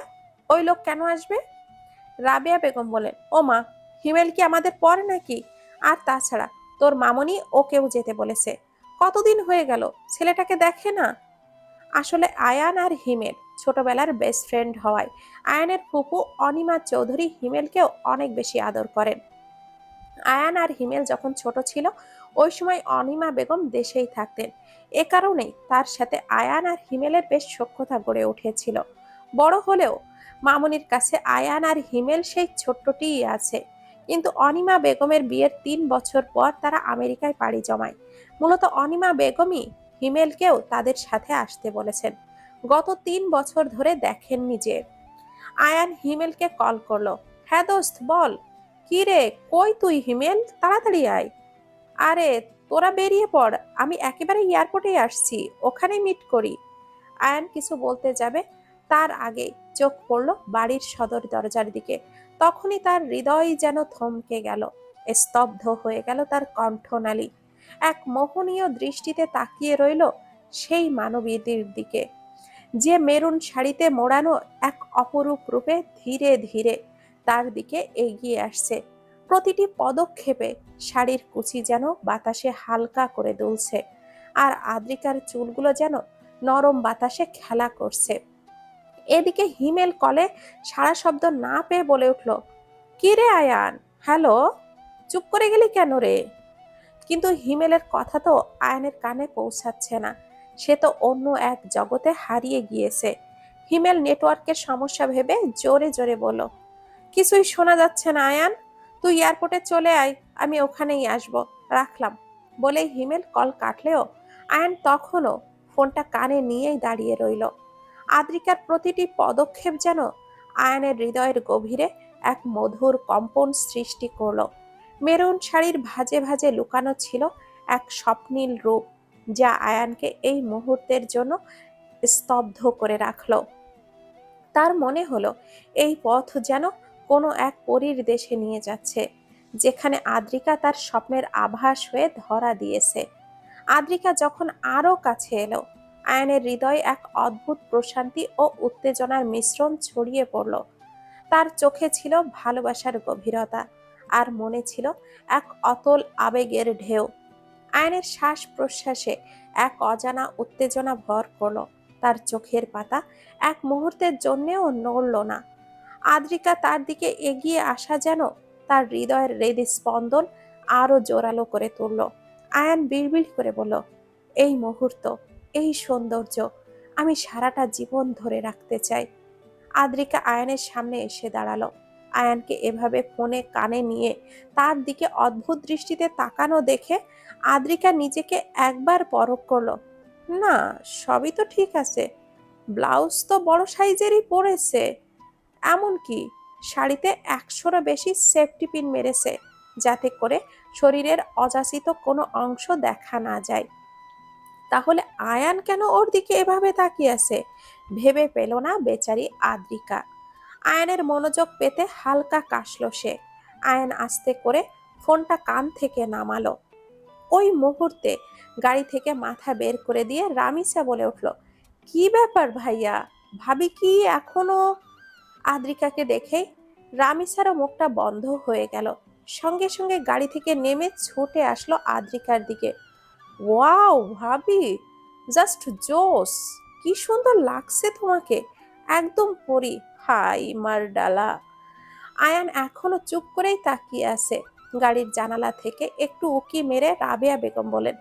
ওই লোক কেন আসবে? রাবেয়া বেগম বলেন, ও মা, হিমেল কি আমাদের পর নাকি? আর তাছাড়া তোর মামনি ওকেও যেতে বলেছে। কতদিন হয়ে গেল ছেলেটাকে দেখে না। আসলে আয়ান আর হিমেল ছোটবেলার বেস্ট ফ্রেন্ড হওয়ায় আয়ানের ফুপু অনিমা চৌধুরী হিমেলকেও অনেক বেশি আদর করেন। আয়ান আর হিমেল যখন ছোট ছিল ওই সময় অনিমা বেগম দেশেই থাকতেন। এ কারণেই তার সাথে আয়ান আর হিমেলের বেশ সখ্যতা গড়ে উঠেছিল। বড় হলেও মামুনির কাছে আয়ান আর হিমেল সেই ছোট্টটিই আছে। কিন্তু অনিমা বেগমের বিয়ের 3 বছর পর তারা আমেরিকায় পাড়ি জমায়। মূলত অনিমা বেগমই হিমেলকেও তাদের সাথে আসতে বলেছেন। গত 3 বছর ধরে দেখেননি যে। আয়ান হিমেলকে কল করলো, হ্যাঁ দোস্ত বল। কি রে, কই তুই হিমেল, তাড়াতাড়ি আয়। আরে তোরা বেরিয়ে পড়, আমি একেবারে এয়ারপোর্টে আসছি, ওখানেই মিট করি। আয়ান কিছু বলতে যাবে, তার আগে চোখ পড়ল বাড়ির সদর দরজার দিকে। তখনই তার হৃদয় যেন থমকে গেল, স্তব্ধ হয়ে গেল তার কণ্ঠনালী। এক মোহনীয় দৃষ্টিতে তাকিয়ে রইল সেই মানবীদের দিকে, যে মেরুন শাড়িতে মোড়ানো এক অপরূপ রূপে ধীরে ধীরে তার দিকে এগিয়ে আসছে। প্রতিটি পদক্ষেপে শাড়ির কুচি যেন বাতাসে হালকা করে দুলছে, আর আদ্রিকার চুলগুলো যেন নরম বাতাসে খেলা করছে। এদিকে হিমেল কলে সারা শব্দ না পেয়ে বলে উঠল, কি রে আয়ান, হ্যালো, চুপ করে গেলি কেন রে? কিন্তু হিমেলের কথা তো আয়ানের কানে পৌঁছাচ্ছে না। সে তো অন্য এক জগতে হারিয়ে গিয়েছে। হিমেল নেটওয়ার্কের সমস্যা ভেবে জোরে জোরে বলল, কিছুই শোনা যাচ্ছে না আয়ান, তুই এয়ারপোর্টে চলে আয়, আমি ওখানেই আসবো, রাখলাম। বলেই হিমেল কল কাটলেও আয়ান তখনও ফোনটা কানে নিয়েই দাঁড়িয়ে রইল। আদ্রিকার প্রতিটি পদক্ষেপ যেন আয়ানের হৃদয়ের গভীরে এক মধুর কম্পন সৃষ্টি করলো। মেরুন শাড়ির ভাঁজে ভাঁজে লুকানো ছিল এক স্বপ্নীল রূপ, যা আয়ানকে এই মুহূর্তের জন্য স্তব্ধ করে রাখলো। তার মনে হলো এই পথ যেন কোনো এক পরীর দেশে নিয়ে যাচ্ছে, যেখানে আদ্রিকা তার স্বপ্নের আভাস হয়ে ধরা দিয়েছে। আদ্রিকা যখন আরো কাছে এলো, আয়ানের হৃদয়ে এক অদ্ভুত প্রশান্তি ও উত্তেজনার মিশ্রণ ছড়িয়ে পড়ল। তার চোখে ছিল ভালোবাসার গভীরতা, আর মনে ছিল এক অতল আবেগের ঢেউ। আয়নের শ্বাস প্রশ্বাসে এক অজানা উত্তেজনা ভর করলো। তার চোখের পাতা এক মুহূর্তের জন্যেও নড়ল না। আদ্রিকা তার দিকে এগিয়ে আসা যেন তার হৃদয়ের হৃদস্পন্দন আরো জোরালো করে তুলল। আয়ান বিড়বিড় করে বলল, এই মুহূর্ত, এই সৌন্দর্য আমি সারাটা জীবন ধরে রাখতে চাই। আদ্রিকা আয়ানের সামনে এসে দাঁড়ালো। আয়ানকে এভাবে ফোনে কানে নিয়ে তার দিকে অদ্ভুত দৃষ্টিতে তাকানো দেখে আদ্রিকা নিজেকে একবার পরখ করলো। না, সবই তো ঠিক আছে, ব্লাউজ তো বড় সাইজেরই পরেছে, এমনকি শাড়িতে 100রও বেশি সেফটি পিন মেরেছে, যাতে করে শরীরের অযাচিত কোনো অংশ দেখা না যায়। তাহলে আয়ান কেন ওর দিকে এভাবে তাকিয়ে আছে? ভেবে পেল না বেচারি আদ্রিকা। আয়ানের মনোযোগ পেতে হালকা কাশলো সে। আয়ান আস্তে করে ফোনটা কান থেকে নামালো। ওই মুহূর্তে গাড়ি থেকে মাথা বের করে দিয়ে রামিসা বলে উঠল, কি ব্যাপার ভাইয়া, ভাবি কি এখনো? আদ্রিকাকে দেখেই রামিসারও মুখটা বন্ধ হয়ে গেল। সঙ্গে সঙ্গে গাড়ি থেকে নেমে ছুটে আসলো আদ্রিকার দিকে। ওয়াও ভাবি, জাস্ট জোস, কি সুন্দর লাগছে তোমাকে, একদম পরি। হাই মারডালা। আয়ান এখনো চুপ করেই তাকিয়ে আছে। গাড়ির জানালা থেকে একটু উকি মেরে রাবেয়া বেগম বলেন,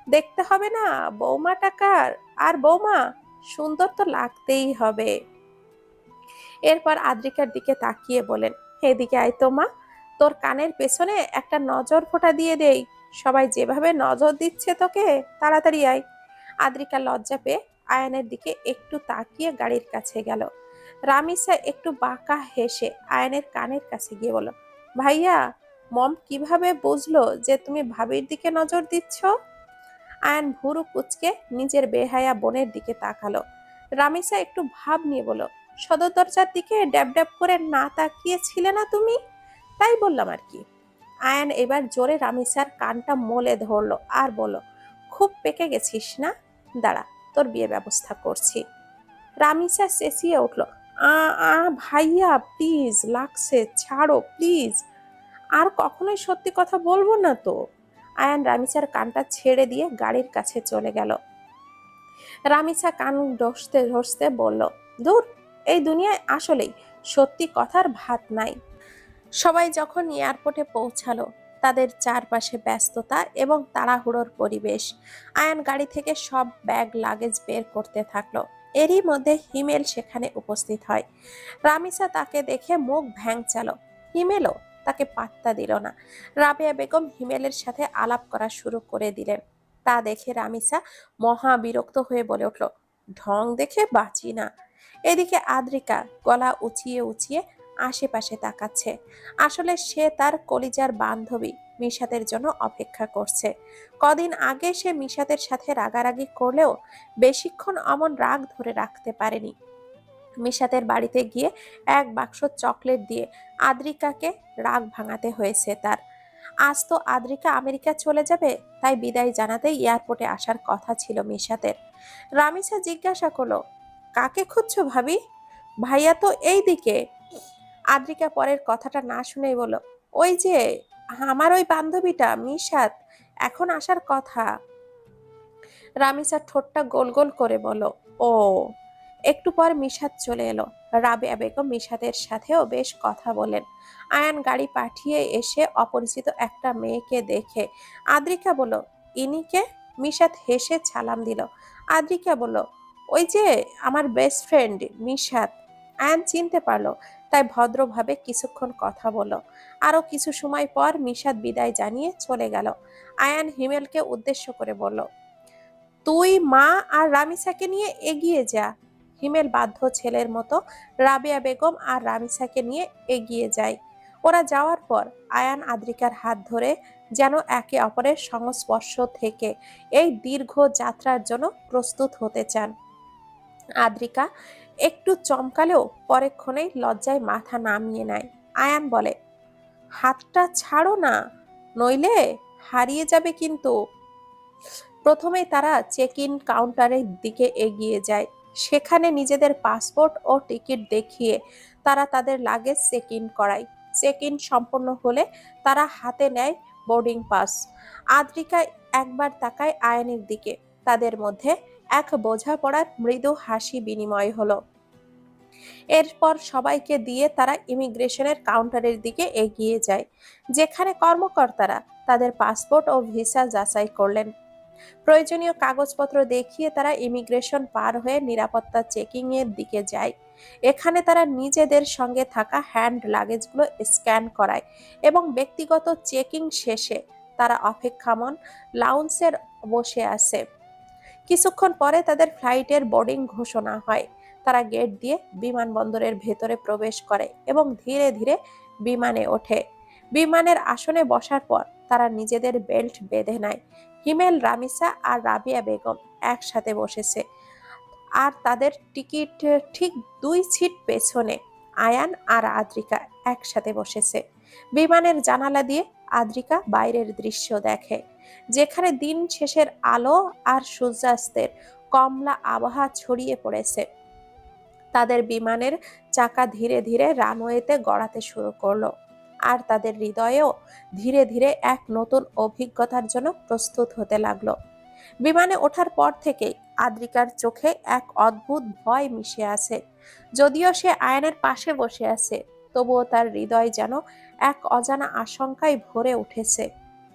দেখতে হবে না বৌমা টাকার, আর বৌমা সুন্দর তো লাগতেই হবে। এরপর আদ্রিকার দিকে তাকিয়ে বলেন, এদিকে আয় তো মা, তোর কানের পেছনে একটা নজর ফোঁটা দিয়ে দেই। সবাই যেভাবে নজর দিচ্ছে তোকে, তাড়াতাড়ি আয়। আদ্রিকা লজ্জা পেয়ে আয়ানের দিকে একটু তাকিয়ে গাড়ির কাছে গেল। রামিসা একটু বাঁকা হেসে আয়ানের কানের কাছে গিয়ে বলল, ভাইয়া, মম কিভাবে বুঝলো যে তুমি ভাবির দিকে নজর দিচ্ছ? আয়ান ভুরু কুচকে নিজের বেহায়া বোনের দিকে তাকালো। রামিসা একটু ভাব নিয়ে বলল, সদর দরজার দিকে ড্যাব ড্যাব করে না তাকিয়েছিলে না তুমি, তাই বললাম আর কি। আয়ান এবার জোরে রামিসার কানটা মলে ধরলো আর বলল, খুব পেকে গেছিস না, দাঁড়া তোর বিয়ে ব্যবস্থা করছি। রামিসা চেঁচিয়ে উঠল, আ আ ভাইয়া প্লিজ, লাগছে, ছাড়ো প্লিজ, আর কখনোই সত্যি কথা বলবো না তো। আয়ান রামিসার কানটা ছেড়ে দিয়ে গাড়ির কাছে চলে গেল। রামিসা কান ঘষতে ঘষতে বলল, দূর, এই দুনিয়ায় আসলেই সত্যি কথার ভাত নাই। সবাই যখন এয়ারপোর্টে পৌঁছালো, তাদের চারপাশে ব্যস্ততা এবং তাড়াহুড়োর পরিবেশ। আয়ান গাড়ি থেকে সব ব্যাগ লাগেজ বের করতে থাকলো। এরই মধ্যে হিমেল সেখানে উপস্থিত হয়। রামিসা তাকে দেখে মুখ ভ্যাংচালো। হিমেলও তাকে পাত্তা দিল না। রাবেয়া বেগম হিমেলের সাথে আলাপ করা শুরু করে দিলেন। তা দেখে রামিসা মহা বিরক্ত হয়ে বলে উঠল, ঢং দেখে বাঁচি না। এদিকে আদ্রিকা গলা উঁচিয়ে উঁচিয়ে আশেপাশে তাকাচ্ছে। আসলে সে তার কলিজার বান্ধবী মিশাতের জন্য অপেক্ষা করছে। কদিন আগে সে মিশাতের সাথে রাগারাগি করলেও বেশিক্ষণ অমন রাগ ধরে রাখতে পারেনি। মিশাতের বাড়িতে গিয়ে এক বাক্স চকলেট দিয়ে আদ্রিকাকে রাগ ভাঙাতে হয়েছে তার। আজ তো আদ্রিকা আমেরিকা চলে যাবে, তাই বিদায় জানাতে এয়ারপোর্টে আসার কথা ছিল মিশাতের। রামিসা জিজ্ঞাসা করলো, কাকে খুঁজছো ভাবি? ভাইয়া তো এই দিকে। আদ্রিকা পরের কথাটা না শুনেই বলল, ওই যে আমার ওই বান্ধবীটা মিশাত, এখন আসার কথা। রামিসা ঠোঁটটা গোল গোল করে বলল, ও। একটু পর মিশাত চলে এলো। রাবেয়া বেগম মিশাতের সাথেও বেশ কথা বলেন। আয়ান গাড়ি পাঠিয়ে এসে অপরিচিত একটা মেয়েকে দেখে আদ্রিকা বলল, ইনিকে? মিশাত হেসে সালাম দিল। আদ্রিকা বলল, ওই যে আমার বেস্ট ফ্রেন্ড মিশাত। আয়ান চিনতে পারলো, তাই ভদ্রভাবে কিছুক্ষণ কথা বলল। আরো কিছু সময় পর মিশাত বিদায় জানিয়ে চলে গেল। আয়ান হিমেলকে উদ্দেশ্য করে বলল, তুই মা আর রামিসাকে নিয়ে এগিয়ে যা। হিমেল বাধ্য ছেলের মতো রাবেয়া বেগম আর রামিসাকে নিয়ে এগিয়ে যায়। ওরা যাওয়ার পর আয়ান আদ্রিকার হাত ধরে যেন একে অপরের সংস্পর্শ থেকে এই দীর্ঘ যাত্রার জন্য প্রস্তুত হতে চান। আদ্রিকা একটু চমকালেও পরেক্ষণেই লজ্জায় মাথা নামিয়ে নেয়। আয়ান বলে, হাতটা ছাড়ো না, নইলে হারিয়ে যাবে কিন্তু। প্রথমেই তারা চেক ইন কাউন্টারের দিকে এগিয়ে যায়। সেখানে নিজেদের পাসপোর্ট ও টিকিট দেখিয়ে তারা তাদের লাগেজ চেক ইন করায়। চেক ইন সম্পন্ন হলে তারা হাতে নেয় বোর্ডিং পাস। আদ্রিকা একবার তাকায় আয়ানের দিকে। তাদের মধ্যে এক বোঝাপড়ার মৃদু হাসি বিনিময় হলো। এরপর সবাইকে দিয়ে তারা ইমিগ্রেশনের কাউন্টারের দিকে এগিয়ে যায়, যেখানে কর্মকর্তারা তাদের পাসপোর্ট ও ভিসা যাচাই করলেন। প্রয়োজনীয় কাগজপত্র দেখিয়ে তারা ইমিগ্রেশন পার হয়ে নিরাপত্তা চেকিং এর দিকে যায়। এখানে তারা নিজেদের সঙ্গে থাকা হ্যান্ড লাগেজগুলো স্ক্যান করায় এবং ব্যক্তিগত চেকিং শেষে তারা অপেক্ষামান লাউঞ্জের বসে আছে। কিছুক্ষণ পরে তাদের ফ্লাইটের বোর্ডিং ঘোষণা হয়। তারা গেট দিয়ে বিমানবন্দরের ভেতরে প্রবেশ করে এবং ধীরে ধীরে বিমানে ওঠে। বিমানের আসনে বসার পর তারা নিজেদের বেল্ট বেঁধে নেয়। হিমেল, রামিসা আর রাবিয়া বেগম একসাথে বসেছে, আর তাদের টিকিট ঠিক 2 সিট পেছনে আয়ান আর আদ্রিকা একসাথে বসেছে। বিমানের জানালা দিয়ে আদ্রিকা বাইরের দৃশ্য দেখে, যেখানে দিন শেষের আলো আর সূর্যাস্তের কমলা আবহাওয়া ছড়িয়ে পড়েছে। তাদের বিমানের চাকা ধীরে ধীরে রানওয়েতে গড়াতে শুরু করলো, আর তাদের হৃদয়েও ধীরে ধীরে এক নতুন অভিজ্ঞতার জন্য প্রস্তুত হতে লাগলো। বিমানে ওঠার পর থেকেই আদ্রিকার চোখে এক অদ্ভুত ভয় মিশে আছে। যদিও সে আয়নের পাশে বসে আছে, তবুও তার হৃদয় যেন এক অজানা আশঙ্কায় ভরে উঠেছে।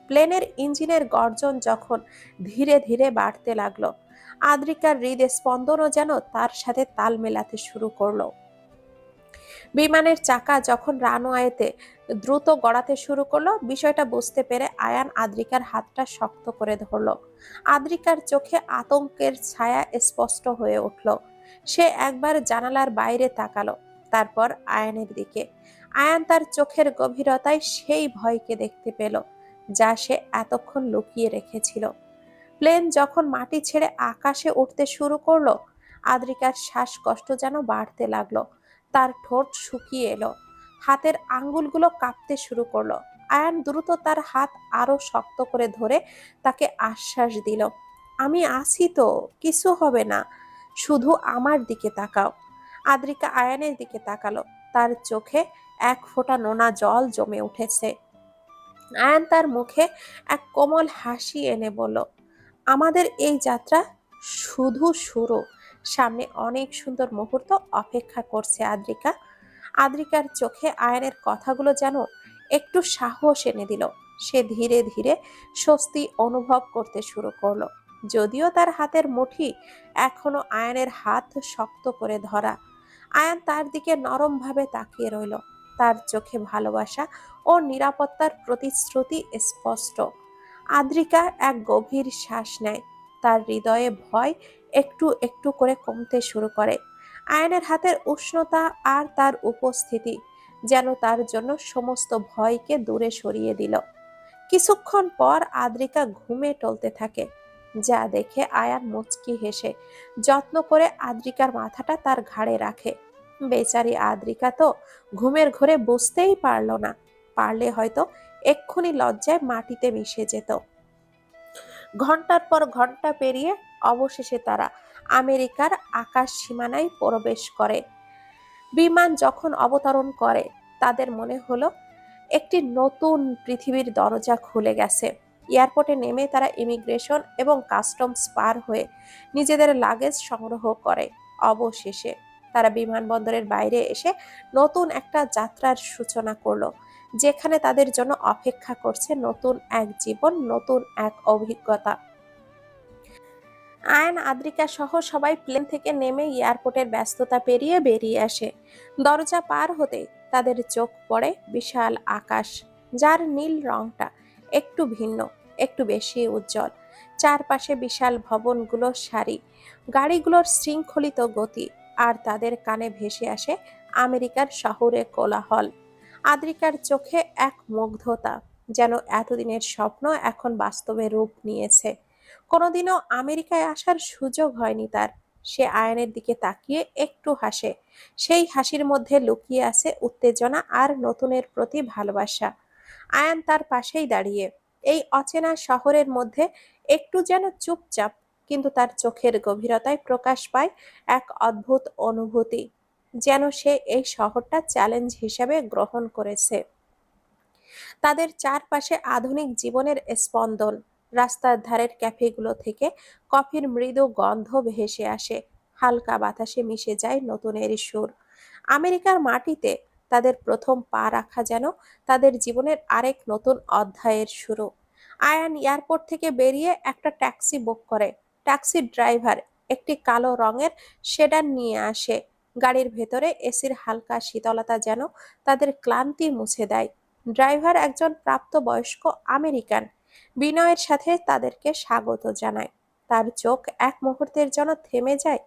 প্লেনের ইঞ্জিনের গর্জন যখন ধীরে ধীরে বাড়তে লাগলো, আদ্রিকার হৃদস্পন্দনও যেন তার সাথে তাল মেলাতে শুরু করলো। বিমানের চাকা যখন রানওয়েতে দ্রুত গড়াতে শুরু করলো, বিষয়টা বুঝতে পেরে আয়ান আদ্রিকার হাতটা শক্ত করে ধরলো। আদ্রিকার চোখে আতঙ্কের ছায়া স্পষ্ট হয়ে উঠল। সে একবার জানালার বাইরে তাকালো, তারপর আয়ানের দিকে। আয়ান তার চোখের গভীরতায় সেই ভয়কে দেখতে পেল যা সে এতক্ষণ লুকিয়ে রেখেছিল। প্লেন যখন মাটি ছেড়ে আকাশে উঠতে শুরু করলো, আদ্রিকার শ্বাসকষ্ট যেন বাড়তে লাগলো। তার ঠোঁট শুকিয়ে এলো, হাতের আঙ্গুলগুলো কাঁপতে শুরু করলো। আয়ান দ্রুত তার হাত আরো শক্ত করে ধরে তাকে আশ্বাস দিল, আমি আছি তো, কিছু হবে না, শুধু আমার দিকে তাকাও। আদ্রিকা আয়ানের দিকে তাকালো, তার চোখে এক ফোঁটা নোনা জল জমে উঠেছে। আয়ান তার মুখে এক কোমল হাসি এনে বলল, আমাদের এই যাত্রা শুধু শুরু, সামনে অনেক সুন্দর মুহূর্ত অপেক্ষা করছে আদ্রিকা। আদ্রিকার চোখে আয়নের কথাগুলো যেন একটু সাহস এনে দিল। সে ধীরে ধীরে স্বস্তি অনুভব করতে শুরু করলো, যদিও তার হাতের মুঠি এখনো আয়নের হাত শক্ত করে ধরা। আয়ান তার দিকে নরমভাবে তাকিয়ে রইল, তার চোখে ভালোবাসা ও নিরাপত্তার প্রতিশ্রুতি স্পষ্ট। আদ্রিকা এক গভীর শ্বাস নেয়, তার হৃদয়ে ভয় একটু একটু করে কমতে শুরু করে। আয়নের হাতের উষ্ণতা আর তার উপস্থিতি যেন তার জন্য সমস্ত ভয়কে দূরে সরিয়ে দিল। কিছুক্ষণ পর আদ্রিকা ঘুমে টলতে থাকে, যা দেখে আয়ান মুচকি হেসে যত্ন করে আদ্রিকার মাথাটা তার ঘাড়ে রাখে। বেচারি আদ্রিকা তো ঘুমের ঘোরে বুঝতেই পারল না, পারলে হয়তো এক্ষুনি লজ্জায় মাটিতে মিশে যেত। ঘন্টার পর ঘন্টা পেরিয়ে অবশেষে তারা আমেরিকার আকাশ সীমানায় প্রবেশ করে। বিমান যখন অবতরণ করে, তাদের মনে হলো একটি নতুন পৃথিবীর দরজা খুলে গেছে। এয়ারপোর্টে নেমে তারা ইমিগ্রেশন এবং কাস্টমস পার হয়ে নিজেদের লাগেজ সংগ্রহ করে। অবশেষে তারা বিমানবন্দরের বাইরে এসে নতুন একটা যাত্রার সূচনা করলো, যেখানে তাদের জন্য অপেক্ষা করছে নতুন এক জীবন, নতুন এক অভিজ্ঞতা। আয়ন, আদ্রিকা সহ সবাই প্লেন থেকে নেমে এয়ারপোর্টের ব্যস্ততা পেরিয়ে বেরিয়ে আসে। দরজা পার হতে তাদের চোখ পড়ে বিশাল আকাশ, যার নীল রংটা একটু ভিন্ন, একটু বেশি উজ্জ্বল। চারপাশে বিশাল ভবনগুলোর সারি, গাড়িগুলোর শৃঙ্খলিত গতি, আর তাদের কানে ভেসে আসে আমেরিকার শহরে কোলাহল। আদ্রিকার চোখে এক মুগ্ধতা, যেন এতদিনের স্বপ্ন এখন বাস্তবে রূপ নিয়েছে। কোনোদিনও আমেরিকায় আসার সুযোগ হয়নি তার। সে আয়নের দিকে তাকিয়ে একটু হাসে, সেই হাসির মধ্যে লুকিয়ে আছে উত্তেজনা আর নতুনের প্রতি ভালোবাসা। আয়ান তার পাশেই দাঁড়িয়ে, এই অচেনা শহরের মধ্যে একটু যেন চুপচাপ, কিন্তু তার চোখের গভীরতায় প্রকাশ পায় এক অদ্ভুত অনুভূতি, যেন সে এই শহরটা চ্যালেঞ্জ হিসেবে গ্রহণ করেছে। তাদের চারপাশে আধুনিক জীবনের স্পন্দন, রাস্তার ধারের ক্যাফেগুলো থেকে কফির মৃদু গন্ধ ভেসে আসে, হালকা বাতাসে মিশে যায় নতুনের সুর। আমেরিকার মাটিতে তাদের প্রথম পা রাখা যেন তাদের জীবনের আরেক নতুন অধ্যায়ের শুরু। আয়ান এয়ারপোর্ট থেকে বেরিয়ে একটা ট্যাক্সি বুক করে। ট্যাক্সির ড্রাইভার একটি কালো রঙের সেডান নিয়ে আসে। গাড়ির ভেতরে এসির হালকা শীতলতা যেন তাদের ক্লান্তি মুছে দেয়। ড্রাইভার একজন প্রাপ্তবয়স্ক আমেরিকান, বিনয়ের সাথে তাদেরকে স্বাগত জানায়। তার চোখ এক মুহূর্তের জন্য থেমে যায়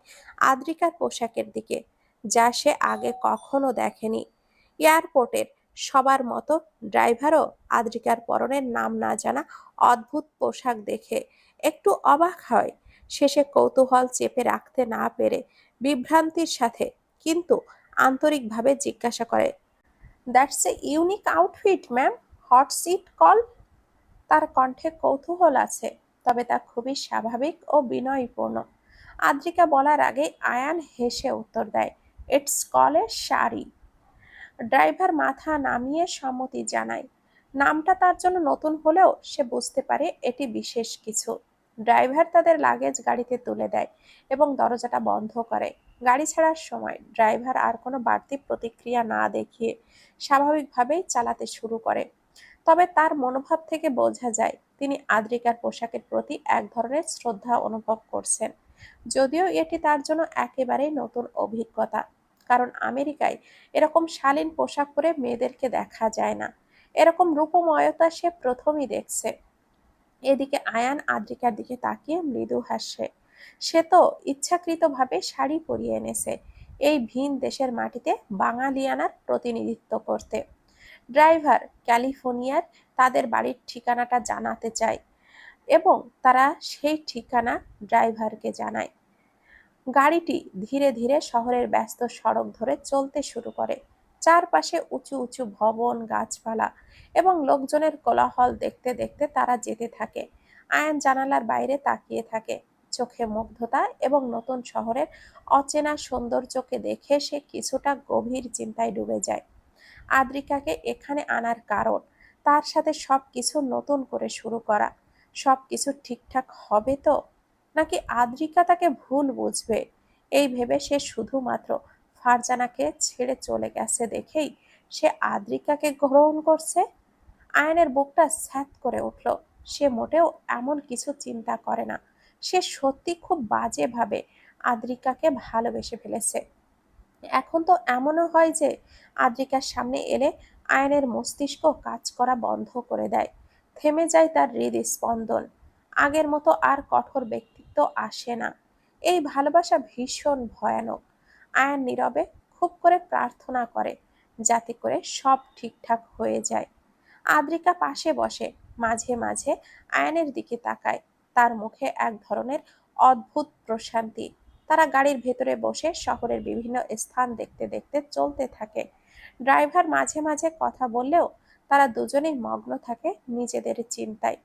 আদ্রিকার পোশাকের দিকে, যা সে আগে কখনো দেখেনি। এয়ারপোর্টের সবার মতো ড্রাইভারও আদ্রিকার পরনের নাম না জানা অদ্ভুত পোশাক দেখে একটু অবাক হয়। শেষে কৌতূহল চেপে রাখতে না পেরে বিভ্রান্তির সাথে কিন্তু আন্তরিকভাবে জিজ্ঞাসা করে, that's a unique outfit ma'am, hot seat call. তার কণ্ঠে কৌতূহল আছে, তবে তা খুবই স্বাভাবিক ও বিনয়পূর্ণ। আদ্রিকা বলার আগে আয়ান হেসে উত্তর দেয়, it's call A sari. Driver মাথা নামিয়ে সম্মতি জানায়। নামটা তার জন্য নতুন হলেও সে বুঝতে পারে এটি বিশেষ কিছু। ড্রাইভার তাদের লাগেজ গাড়িতে তুলে দেয় এবং দরজাটা বন্ধ করে। গাড়ি ছাড়ার সময় ড্রাইভার আর কোনো বাড়তি প্রতিক্রিয়া না দেখিয়ে স্বাভাবিকভাবেই চালাতে শুরু করে। তবে তার মনোভাব থেকে বোঝা যায় তিনি আদ্রিকার পোশাকের প্রতি এক ধরনের শ্রদ্ধা অনুভব করছেন, যদিও এটি তার জন্য একেবারেই নতুন অভিজ্ঞতা। কারণ আমেরিকায় এরকম শালীন পোশাক পরে মেয়েদেরকে দেখা যায় না। এরকম রূপময়তা সে প্রথমই দেখছে। এদিকে আয়ান আদ্রিকার দিকে তাকিয়ে মৃদু হাসে। সে তো ইচ্ছাকৃতভাবে শাড়ি পরিয়ে এনেছে এই ভিন দেশের মাটিতে বাঙালিয়ানার প্রতিনিধিত্ব করতে। ড্রাইভার ক্যালিফোর্নিয়ার তাদের বাড়ির ঠিকানাটা জানাতে চায় এবং তারা সেই ঠিকানা ড্রাইভারকে জানায়। গাড়িটি ধীরে ধীরে শহরের ব্যস্ত সড়ক ধরে চলতে শুরু করে। চারপাশে উঁচু উঁচু ভবন, গাছপালা এবং লোকজনের কোলাহল দেখতে দেখতে তারা যেতে থাকে। আয়ান জানালার বাইরে তাকিয়ে থাকে, চোখে মুগ্ধতা এবং নতুন শহরের অচেনা সৌন্দর্যকে দেখে সে কিছুটা গভীর চিন্তায় ডুবে যায়। আদ্রিকাকে এখানে আনার কারণ তার সাথে সবকিছু নতুন করে শুরু করা। সবকিছু ঠিকঠাক হবে তো, নাকি আদ্রিকা তাকে ভুল বুঝবে? এই ভেবে সে শুধুমাত্র ফারজানাকে ছেড়ে চলে গেছে দেখেই সে আদ্রিকাকে গ্রহণ করছে। আয়নের বুকটা স্যাঁত করে উঠল। সে মোটেও এমন কিছু চিন্তা করে না। সে সত্যি খুব বাজেভাবে আদ্রিকাকে ভালোবেসে ফেলেছে। এখন তো এমনও হয় যে আদ্রিকার সামনে এলে আয়নের মস্তিষ্ক কাজ করা বন্ধ করে দেয়। থেমে যায় তার হৃদস্পন্দন। আগের মতো আর কঠোর ব্যক্তিত্ব আসে না। এই ভালোবাসা ভীষণ ভয়ানক। আয়ন নীরবে খুব করে প্রার্থনা করে যাতে করে সব ঠিকঠাক হয়ে যায়। আদ্রিকা পাশে বসে মাঝে মাঝে আয়নের দিকে তাকায়। তার মুখে এক ধরনের অদ্ভুত প্রশান্তি। তারা গাড়ির ভেতরে বসে শহরের বিভিন্ন স্থান দেখতে দেখতে চলতে থাকে। ড্রাইভার মাঝে মাঝে কথা বললেও তারা দুজনেই মগ্ন থাকে নিজেদের চিন্তায়।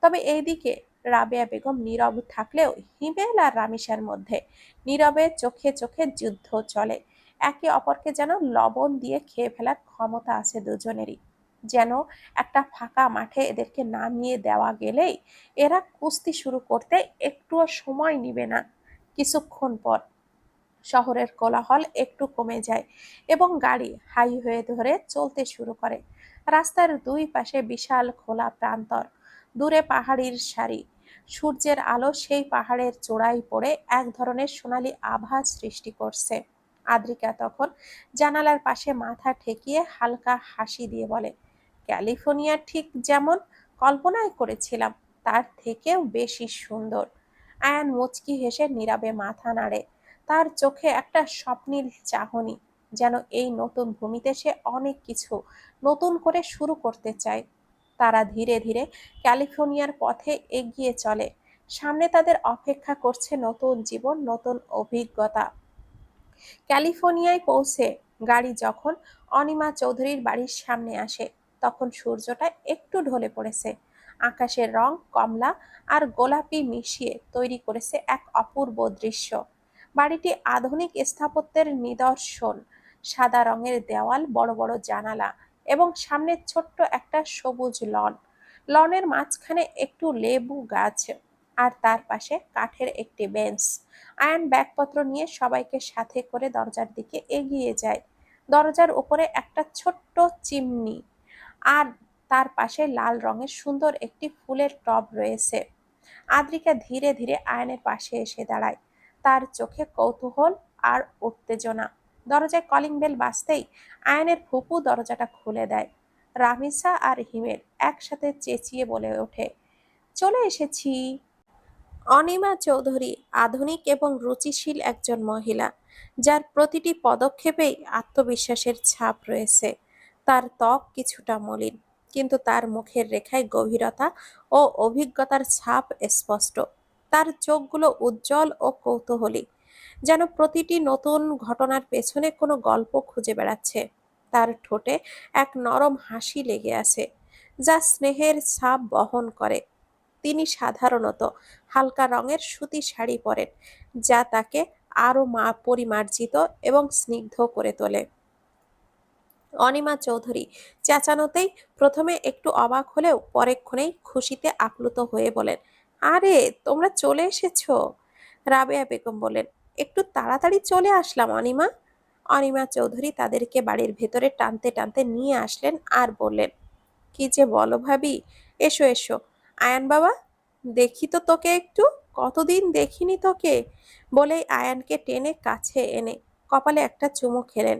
তবে এইদিকে রাবেয়া বেগম নীরব থাকলেও হিমেল আর রামিসার মধ্যে নীরবে চোখে চোখে যুদ্ধ চলে। একে অপরকে যেন লবণ দিয়ে খেয়ে ফেলার ক্ষমতা আছে দুজনেরই। যেন একটা ফাঁকা মাঠে এদেরকে নামিয়ে দেওয়া গেলেই এরা কুস্তি শুরু করতে একটুও সময় নিবে না। কিছুক্ষণ পর শহরের কোলাহল একটু কমে যায় এবং গাড়ি হাইওয়ে ধরে চলতে শুরু করে। রাস্তার দুই পাশে বিশাল খোলা প্রান্তর, দূরে পাহাড়ির সারি। সূর্যের আলো সেই পাহাড়ের চূড়ায় পড়ে এক ধরনের সোনালী আভা সৃষ্টি করছে। আদ্রিকা তখন জানালার পাশে মাথা ঠেকিয়ে হালকা হাসি দিয়ে বলে, ক্যালিফোর্নিয়া ঠিক যেমন কল্পনায় করেছিলাম তার থেকেও বেশি সুন্দর। আয়ান মুচকি হেসে নীরবে মাথা নাড়ে। তার চোখে একটা স্বপ্নীল চাহনি, যেন এই নতুন ভূমিতে সে অনেক কিছু নতুন করে শুরু করতে চায়। তারা ধীরে ধীরে ক্যালিফোর্নিয়ার পথে এগিয়ে চলে। সামনে তাদের অপেক্ষা করছে নতুন জীবন, নতুন অভিজ্ঞতা। ক্যালিফোর্নিয়ায় পৌঁছে গাড়ি যখন অনিমা চৌধুরীর বাড়ির সামনে আসে, তখন সূর্যটা একটু ঢলে পড়েছে। আকাশের রং কমলা আর গোলাপি মিশিয়ে তৈরি করেছে এক অপূর্ব দৃশ্য। বাড়িটি আধুনিক স্থাপত্যের নিদর্শন। সাদা রঙের দেওয়াল, বড় বড় জানালা এবং সামনে ছোট্ট একটা সবুজ লন। লনের মাঝখানে একটু লেবু গাছ আর তার পাশে কাঠের একটি বেঞ্চ। আয়ান ব্যাগপত্র নিয়ে সবাইকে সাথে করে দরজার দিকে এগিয়ে যায়। দরজার উপরে একটা ছোট্ট চিমনি আর তার পাশে লাল রঙের সুন্দর একটি ফুলের টব রয়েছে। আদ্রিকা ধীরে ধীরে আয়নের পাশে এসে দাঁড়ায়, তার চোখে কৌতূহল আর উত্তেজনা। দরজায় কলিং বেল বাজতেই আয়নের ফুপু দরজাটা খুলে দেয়। রামিসা আর হিমেল একসাথে চেঁচিয়ে বলে ওঠে, চলে এসেছি। অনিমা চৌধুরী আধুনিক এবং রুচিশীল একজন মহিলা, যার প্রতিটি পদক্ষেপেই আত্মবিশ্বাসের ছাপ রয়েছে। তার ত্বক কিছুটা মলিন, কিন্তু তার মুখের রেখায় গভীরতা ও অভিজ্ঞতার ছাপ স্পষ্ট। তার চোখগুলো উজ্জ্বল ও কৌতূহলী, যেন প্রতিটি নতুন ঘটনার পেছনে কোনো গল্প খুঁজে বেড়াচ্ছে। তার ঠোঁটে এক নরম হাসি লেগে আছে, যা স্নেহের ছাপ বহন করে। তিনি সাধারণত হালকা রঙের সুতি শাড়ি পরেন, যা তাকে আরো পরিমার্জিত এবং স্নিগ্ধ করে তোলে। অনিমা চৌধুরী চেঁচানোতেই প্রথমে একটু অবাক হলেও পরেক্ষণেই খুশিতে আপ্লুত হয়ে বলেন, আরে তোমরা চলে এসেছো। রাবেয়া বেগম বলেন, একটু তাড়াতাড়ি চলে আসলাম অনিমা। অনিমা চৌধুরী তাদেরকে বাড়ির ভেতরে টানতে টানতে নিয়ে আসলেন আর বললেন, কি যে বলো ভাবি, এসো এসো। আয়ান বাবা, দেখি তো তোকে একটু, কতদিন দেখিনি তোকে। বলেই আয়ানকে টেনে কাছে এনে কপালে একটা চুমু খেলেন।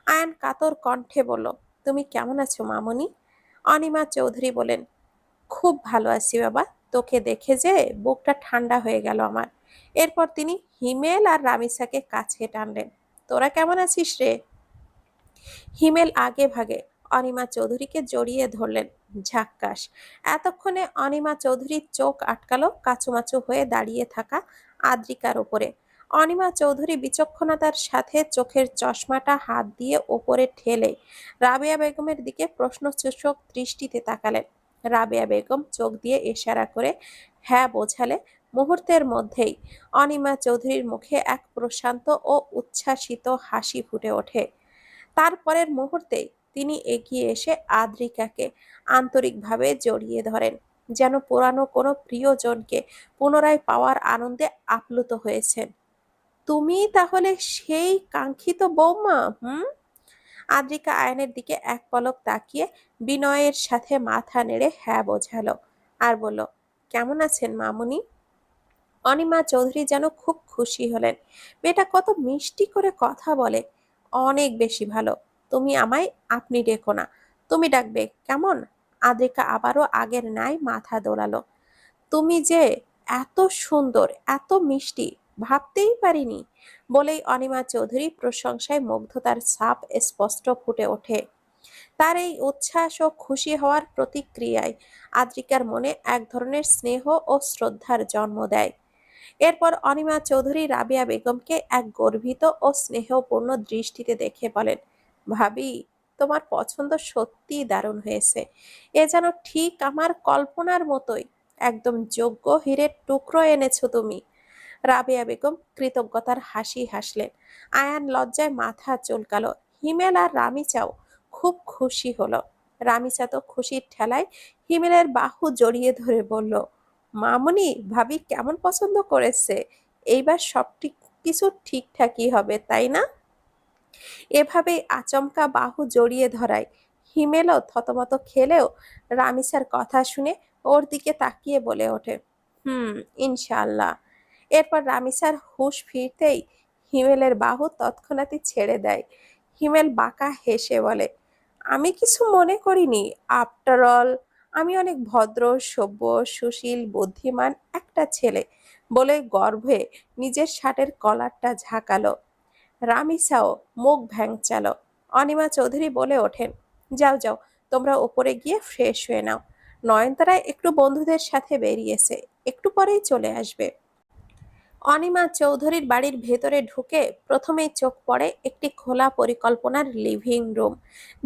আয়ান কাতর কণ্ঠে বলল, তুমি কেমন আছো মামনি? অনিমা চৌধুরী বলেন, খুব ভালো আছি বাবা, তোকে দেখে যে বুকটা ঠান্ডা হয়ে গেল আমার। এরপর তিনি হিমেল আর রামিসাকে কাছে টানলেন। তোরা কেমন আছিস রে? হিমেল আগে ভাগে অনিমা চৌধুরীকে জড়িয়ে ধরলেন। ঝাক্কাস! এতক্ষণে অনিমা চৌধুরীর চোখ আটকালো কাচুমাচু হয়ে দাঁড়িয়ে থাকা আদ্রিকার ওপরে। অনিমা চৌধুরী বিচক্ষণতার সাথে চোখের চশমাটা হাত দিয়ে ওপরে ঠেলে রাবেয়া বেগমের দিকে প্রশ্নসূচক দৃষ্টিতে তাকালেন। রাবেয়া বেগম চোখ দিয়ে ইশারা করে হ্যাঁ বোঝালে মুহূর্তের মধ্যেই অনিমা চৌধুরীর মুখে এক প্রশান্ত ও উচ্ছ্বাসিত হাসি ফুটে ওঠে। তারপরের মুহূর্তেই তিনি এগিয়ে এসে আদ্রিকাকে আন্তরিকভাবে জড়িয়ে ধরেন, যেন পুরানো কোনো প্রিয়জনকে পুনরায় পাওয়ার আনন্দে আপ্লুত হয়েছেন। তুমি তাহলে সেই কাঙ্ক্ষিত বৌমা? হুম? আদ্রিকা আয়নের দিকে এক পলক তাকিয়ে বিনয়ের সাথে মাথা নেড়ে হ্যাঁ বোঝালো আর বলল, কেমন আছেন মামুনি? অনিমা চৌধুরী যেন খুব খুশি হলেন। মেয়েটা কত মিষ্টি করে কথা বলে, অনেক বেশি ভালো। তুমি আমায় আপনি ডেকো না, তুমি ডাকবে কেমন? আদ্রিকা আবারও আগের ন্যায় মাথা দোলালো। তুমি যে এত সুন্দর, এত মিষ্টি, ভাবতেই পারিনি। বলেই অনিমা চৌধুরী প্রশংসায় মুগ্ধতার ছাপ স্পষ্ট ফুটে ওঠে। তার এই উচ্ছ্বাস ও খুশি হওয়ার প্রতিক্রিয়ায় আদ্রিকার মনে এক ধরনের স্নেহ ও শ্রদ্ধার জন্ম দেয়। এরপর অনিমা চৌধুরী রাবেয়া বেগমকে এক গর্বিত ও স্নেহপূর্ণ দৃষ্টিতে দেখে বলেন, ভাবি, তোমার পছন্দ সত্যিই দারুণ হয়েছে। এ যেন ঠিক আমার কল্পনার মতোই, একদম যোগ্য হীরের টুকরো এনেছো তুমি। রাবেয়া বেগম কৃতজ্ঞতার হাসি হাসলেন। আয়ান লজ্জায় মাথা চুলকালো। হিমেল আর রামিচাও খুব খুশি হলো। রামিচা তো খুশির ঠেলায় হিমেলের বাহু জড়িয়ে ধরে বলল, মামুনি, ভাবি কেমন পছন্দ করেছে। এইবার কিছু ঠিকঠাকই হবে, তাই না? এভাবেই আচমকা বাহু জড়িয়ে ধরায় হিমেলও থতমত খেলেও রামিসার কথা শুনে ওর দিকে তাকিয়ে বলে ওঠে, হুম, ইনশাআল্লাহ। এরপর রামিসার হুঁশ ফিরতেই হিমেলের বাহু তৎক্ষণাৎই ছেড়ে দেয়। হিমেল বাঁকা হেসে বলে, আমি কিছু মনে করিনি। আফটার অল আমি অনেক ভদ্র, সভ্য, সুশীল, বুদ্ধিমান একটা ছেলে। বলে গর্বে নিজের শার্টের কলারটা ঝাঁকালো। রামিসাও মুখ ভ্যাংচালো। অনিমা চৌধুরী বলে ওঠেন, যাও যাও, তোমরা ওপরে গিয়ে ফ্রেশ হয়ে নাও। নয়নতারা একটু বন্ধুদের সাথে বেরিয়েছে, একটু পরেই চলে আসবে। অনিমা চৌধুরীর বাড়ির ভেতরে ঢুকে প্রথমেই চোখ পড়ে একটি খোলা পরিকল্পনার লিভিং রুম,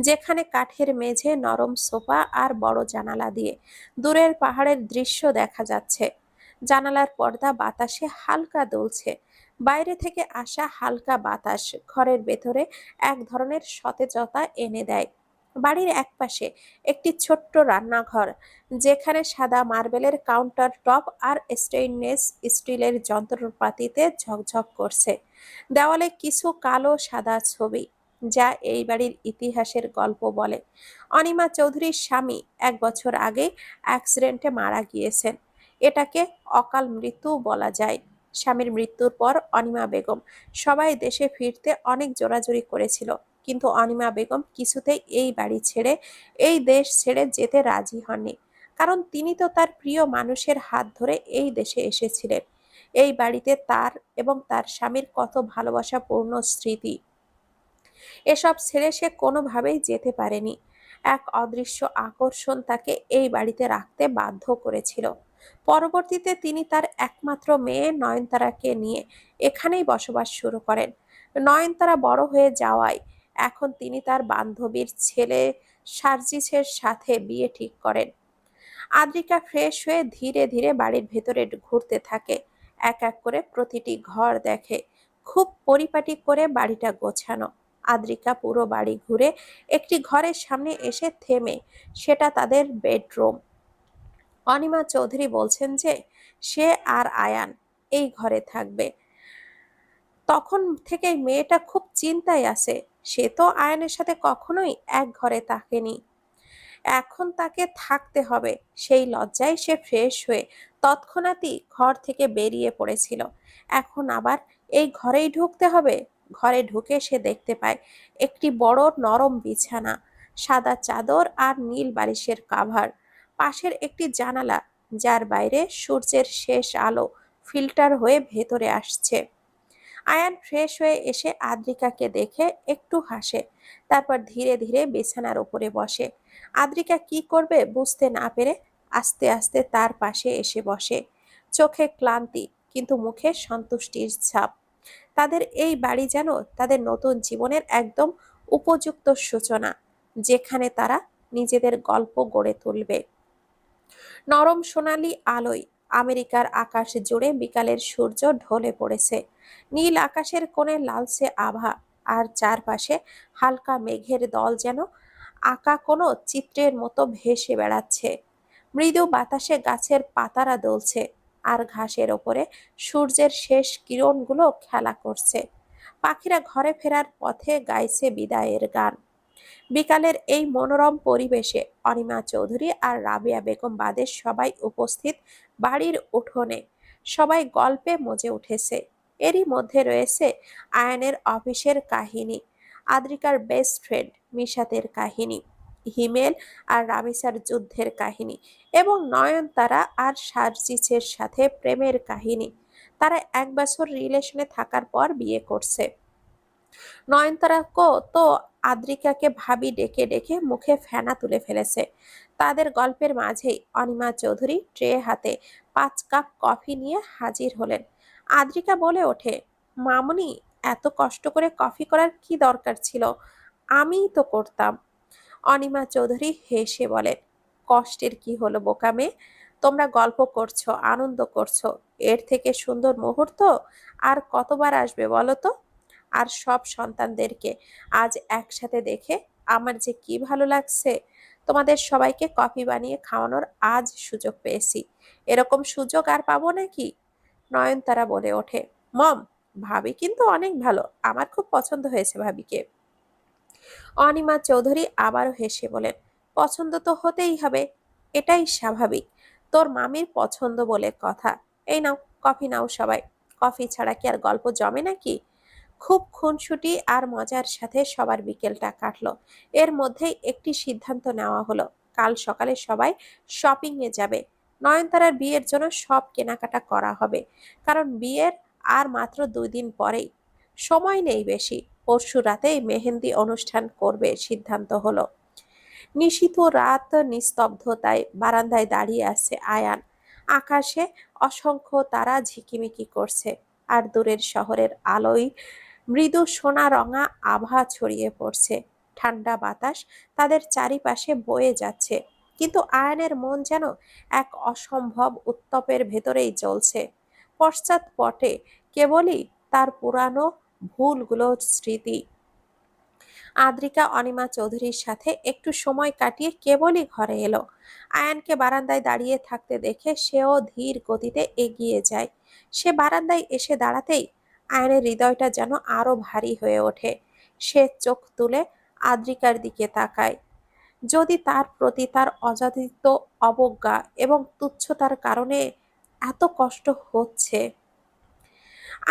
যেখানে কাঠের মেঝে, নরম সোফা আর বড় জানালা দিয়ে দূরের পাহাড়ের দৃশ্য দেখা যাচ্ছে। জানালার পর্দা বাতাসে হালকা দুলছে। বাইরে থেকে আসা হালকা বাতাস ঘরের ভেতরে এক ধরনের সতেজতা এনে দেয়। বাড়ির একপাশে একটি ছোট্ট রান্নাঘর, যেখানে সাদা মার্বেলের কাউন্টার টপ আর স্টেইনলেস স্টিলের যন্ত্রপাতিতে ঝকঝক করছে। দেওয়ালে কিছু কালো সাদা ছবি, যা এই বাড়ির ইতিহাসের গল্প বলে। অনিমা চৌধুরীর স্বামী 1 বছর আগে অ্যাক্সিডেন্টে মারা গিয়েছেন। এটাকে অকাল মৃত্যু বলা যায়। স্বামীর মৃত্যুর পর অনিমা বেগম সবাই দেশে ফিরতে অনেক জোরাজুরি করেছিল, কিন্তু অনিমা বেগম কিছুতেই এই বাড়ি ছেড়ে, এই দেশ ছেড়ে যেতে রাজি হননি। কারণ তিনি তো তার প্রিয় মানুষের হাত ধরে এই দেশে এসেছিলেন। এই বাড়িতে তার এবং তার স্বামীর কত ভালোবাসাপূর্ণ স্মৃতি, এসব ছেড়ে সে কোনোভাবেই যেতে পারেনি। এক অদৃশ্য আকর্ষণ তাকে এই বাড়িতে রাখতে বাধ্য করেছিল। পরবর্তীতে তিনি তার একমাত্র মেয়ে নয়নতারাকে নিয়ে এখানেই বসবাস শুরু করেন। নয়নতারা বড় হয়ে যাওয়ায় এখন তিনি তার বান্ধবীর ছেলে সার্জিসের সাথে বিয়ে ঠিক করেন। আদ্রিকা ফ্রেশ হয়ে ধীরে ধীরে বাড়ির ভেতরে ঘুরতে থাকে। এক এক করে প্রতিটি ঘর দেখে। খুব পরিপাটি করে বাড়িটা গোছানো। আদ্রিকা পুরো বাড়ি ঘুরে একটি ঘরের সামনে এসে থেমে। সেটা তাদের বেডরুম। অনিমা চৌধুরী বলছেন যে সে আর আয়ান এই ঘরে থাকবে। তখন থেকেই মেয়েটা খুব চিন্তায় আছে। সে তো আয়ানের সাথে কখনোই এক ঘরে থাকেনি, এখন তাকে থাকতে হবে। সেই লজ্জায় সে ফ্রেশ হয়ে তৎক্ষণাৎই ঘর থেকে বেরিয়ে পড়েছিল। এখন আবার এই ঘরেই ঢুকতে হবে। ঘরে ঢুকে সে দেখতে পায় একটি বড় নরম বিছানা, সাদা চাদর আর নীল বালিশের কাভার, পাশের একটি জানালা যার বাইরে সূর্যের শেষ আলো ফিল্টার হয়ে ভেতরে আসছে। আয়ান ফ্রেশ হয়ে এসে আদ্রিকাকে দেখে একটু হাসে, তারপর ধীরে ধীরে বিছানার উপরে বসে। আদ্রিকা কি করবে বুঝতে না পেরে আস্তে আস্তে তার পাশে এসে বসে। চোখে ক্লান্তি কিন্তু মুখে সন্তুষ্টির ছাপ। তাদের এই বাড়ি যেন তাদের নতুন জীবনের একদম উপযুক্ত সূচনা, যেখানে তারা নিজেদের গল্প গড়ে তুলবে। নরম সোনালী আলোয় আমেরিকার আকাশ জুড়ে বিকালের সূর্য ঢলে পড়েছে। নীল আকাশের কোণে লালচে আভা, আর চারপাশে হালকা মেঘের দল যেন আঁকা কোনো চিত্রের মতো ভেসে বেড়াচ্ছে। মৃদু বাতাসে গাছের পাতারা দুলছে, আর ঘাসের ওপরে সূর্যের শেষ কিরণগুলো খেলা করছে। পাখিরা ঘরে ফেরার পথে গাইছে বিদায়ের গান। বিকালের এই মনোরম পরিবেশে অনিমা চৌধুরী আর রাবেয়া বেগম বাদে সবাই উপস্থিত বাড়ির উঠোনে। সবাই গল্পে মজে উঠেছে। এরই মধ্যে রয়েছে আয়নের অফিসের কাহিনী, আদ্রিকার বেস্ট ফ্রেন্ড মিশাতের কাহিনী, হিমেল আর রামিসার যুদ্ধের কাহিনী, এবং নয়নতারা আর সার্জিসের সাথে প্রেমের কাহিনী। তারা 1 বছর রিলেশনে থাকার পর বিয়ে করছে। নয়নতারা তো আদ্রিকাকে ভাবি ডেকে ডেকে মুখে ফেনা তুলে ফেলেছে। তাদের গল্পের মাঝেই অনিমা চৌধুরী ট্রে হাতে 5 কাপ কফি নিয়ে হাজির হলেন। আদ্রিকা বলে ওঠে, মামুনি, এত কষ্ট করে কফি করার কি দরকার ছিল? আমিই তো করতাম। অনিমা চৌধুরী হেসে বলেন, কষ্টের কি হলো বোকা মেয়ে? তোমরা গল্প করছো, আনন্দ করছো, এর থেকে সুন্দর মুহূর্ত আর কতবার আসবে বলো তো? আর সব সন্তানদেরকে আজ একসাথে দেখে আমার যে কি ভালো লাগছে। তোমাদের সবাইকে কফি বানিয়ে খাওয়ানোর আজ সুযোগ পেয়েছি। এরকম সুযোগ আর পাবো নাকি? নয়নতারা বলে ওঠে, মম, ভাবি কিন্তু অনেক ভালো, আমার খুব পছন্দ হয়েছে ভাবিকে। অনিমা চৌধুরী আবারও হেসে বলেন, পছন্দ তো হতেই হবে, এটাই স্বাভাবিক। তোর মামির পছন্দ বলে কথা। এই নাও কফি নাও সবাই। কফি ছাড়া কি আর গল্প জমে নাকি? খুব খুনসুটি আর মজার সাথে সবার বিকেলটা কাটলো। এর মধ্যেই একটি সিদ্ধান্ত নেওয়া হলো, কাল সকালে সবাই শপিং এ যাবে। নয়নতারার বিয়ের জন্য সব কেনাকাটা করা হবে, কারণ বিয়ের আর মাত্র 2 দিন পরেই। সময় নেই বেশি। পরশু রাতেই মেহেন্দি অনুষ্ঠান করবে সিদ্ধান্ত হলো। নিশীথ রাত নিস্তব্ধতায় বারান্দায় দাঁড়িয়ে আছে আয়ান। আকাশে অসংখ্য তারা ঝিকিমিকি করছে, আর দূরের শহরের আলোয় মৃদু সোনা রঙা আভা ছড়িয়ে পড়ছে। ঠান্ডা বাতাস তাদের চারিপাশে বয়ে যাচ্ছে, কিন্তু আয়নের মন যেন এক অসম্ভব উত্তপের ভেতরেই জ্বলছে। পশ্চাৎপটে কেবলই তার পুরানো ভুলগুলোর স্মৃতি। আদ্রিকা অনিমা চৌধুরীর সাথে একটু সময় কাটিয়ে কেবলই ঘরে এলো। আয়ানকে বারান্দায় দাঁড়িয়ে থাকতে দেখে সেও ধীর গতিতে এগিয়ে যায়। সে বারান্দায় এসে দাঁড়াতেই আয়ানের হৃদয়টা যেন আরো ভারী হয়ে ওঠে। সে চোখ তুলে আদ্রিকার দিকে তাকায়। যদি তার প্রতি তার অযাচিত অবজ্ঞা এবং তুচ্ছতার কারণে এত কষ্ট হচ্ছে।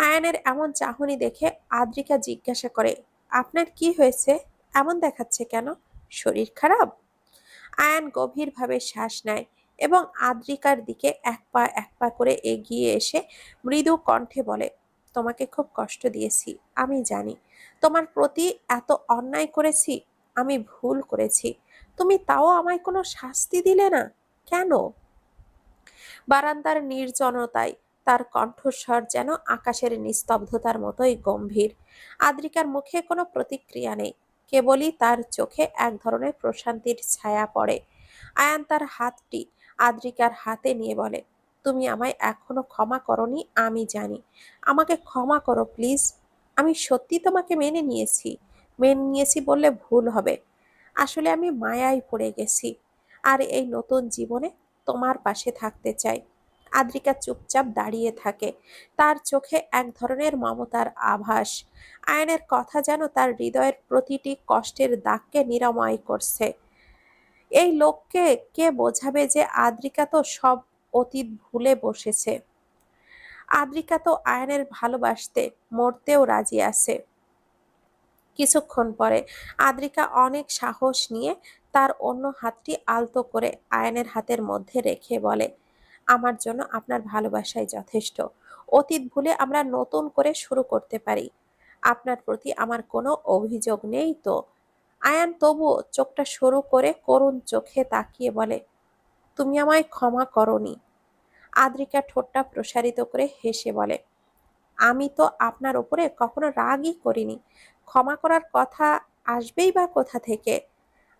আয়ানের এমন চাহনি দেখে আদ্রিকা জিজ্ঞাসা করে, আপনার কি হয়েছে? এমন দেখাচ্ছে কেন? শরীর খারাপ? আয়ান গভীরভাবে শ্বাস নেয় এবং আদ্রিকার দিকে এক পা করে এগিয়ে এসে মৃদু কণ্ঠে বলে, তোমাকে খুব কষ্ট দিয়েছি, আমি জানি। তোমার প্রতি এত অন্যায় করেছি, আমি ভুল করেছি। তুমি তাও আমায় কোনো শাস্তি দিলে না, কেন? বারান্দার নির্জনতায় তার কণ্ঠস্বর যেন আকাশের নিস্তব্ধতার মতোই গম্ভীর। আদ্রিকার মুখে কোনো প্রতিক্রিয়া নেই, কেবলই তার চোখে এক ধরনের প্রশান্তির ছায়া পড়ে। আয়ান তার হাতটি আদ্রিকার হাতে নিয়ে বলে, তুমি আমায় এখনো ক্ষমা করনি, আমি জানি। আমাকে ক্ষমা করো প্লিজ। আমি সত্যি তোমাকে মেনে নিয়েছি বললে ভুল হবে। আসলে আমি মায়ায় পড়ে গেছি, আর এই নতুন জীবনে তোমার পাশে থাকতে চাই। আদ্রিকা চুপচাপ দাঁড়িয়ে থাকে, তার চোখে এক ধরনের মমতার আভাস। আয়নের কথা যেন তার হৃদয়ের প্রতিটি কষ্টের দাগকে নিরাময় করছে। এই লোককে কে বোঝাবে যে আদ্রিকা তো সব অতীত ভুলে বসেছে। আদ্রিকা তো আয়নের ভালোবাসতে মরতেও রাজি আছে। কিছুক্ষণ পরে আদ্রিকা অনেক সাহস নিয়ে তার অন্য হাতটি আলতো করে আয়নের হাতের মধ্যে রেখে বলে, আমার জন্য আপনার ভালোবাসাই যথেষ্ট। অতীত ভুলে আমরা নতুন করে শুরু করতে পারি। আপনার প্রতি আমার কোনো অভিযোগ নেই তো? আয়ান তবুও চোখটা সরু করে করুণ চোখে তাকিয়ে বলে, তুমি আমায় ক্ষমা করনি। আদ্রিকা ঠোঁটটা প্রসারিত করে হেসে বলে, আমি তো আপনার ওপরে কখনো রাগই করিনি। ক্ষমা করার কথা আসবেই বা কোথা থেকে?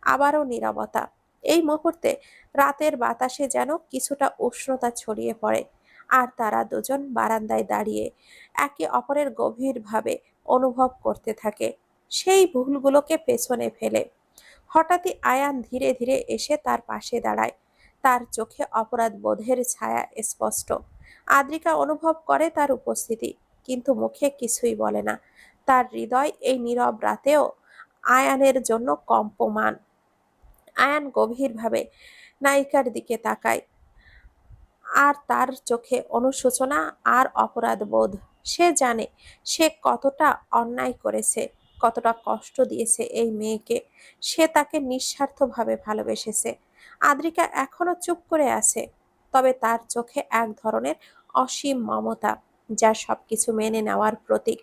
আবারও নীরবতা। এই মুহূর্তে রাতের বাতাসে যেন কিছুটা উষ্ণতা ছড়িয়ে পড়ে, আর তারা দুজন বারান্দায় দাঁড়িয়ে একে অপরের গভীরভাবে অনুভব করতে থাকে, সেই ভুলগুলোকে পেছনে ফেলে। হঠাৎই আয়ান ধীরে ধীরে এসে তার পাশে দাঁড়ায়, তার চোখে অপরাধ বোধের ছায়া স্পষ্ট। আদ্রিকা অনুভব করে তার উপস্থিতি, কিন্তু মুখে কিছুই বলে না। তার হৃদয় এই নীরব রাতেও আয়ানের জন্য কম্পমান। আয়ান গভীরভাবে নায়িকার দিকে তাকায়, আর তার চোখে অনুশোচনা আর অপরাধ বোধ। সে জানে সে কতটা অন্যায় করেছে, কতটা কষ্ট দিয়েছে এই মেয়েকে। সে তাকে নিঃস্বার্থভাবে ভালোবেসেছে। আদ্রিকা এখনো চুপ করে আছে, তবে তার চোখে এক ধরনের অসীম মমতা, যা সবকিছু মেনে নেওয়ার প্রতীক।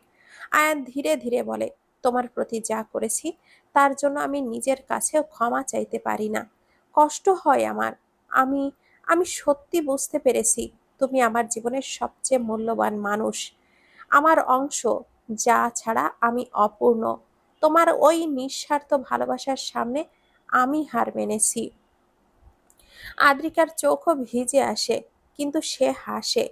আয়ান ধীরে ধীরে বলে, তোমার প্রতি যা করেছি তার জন্য আমি নিজের কাছেও ক্ষমা চাইতে পারি না। কষ্ট হয় আমার। আমি আমি সত্যি বুঝতে পেরেছি তুমি আমার জীবনের সবচেয়ে মূল্যবান মানুষ, আমার অংশ, যা ছাড়া আমি অপূর্ণ। তোমার ওই নিঃস্বার্থ ভালোবাসার সামনে আমি হার মেনেছি। আদ্রিকার চোখও ভিজে আসে, কিন্তু সে হাসে,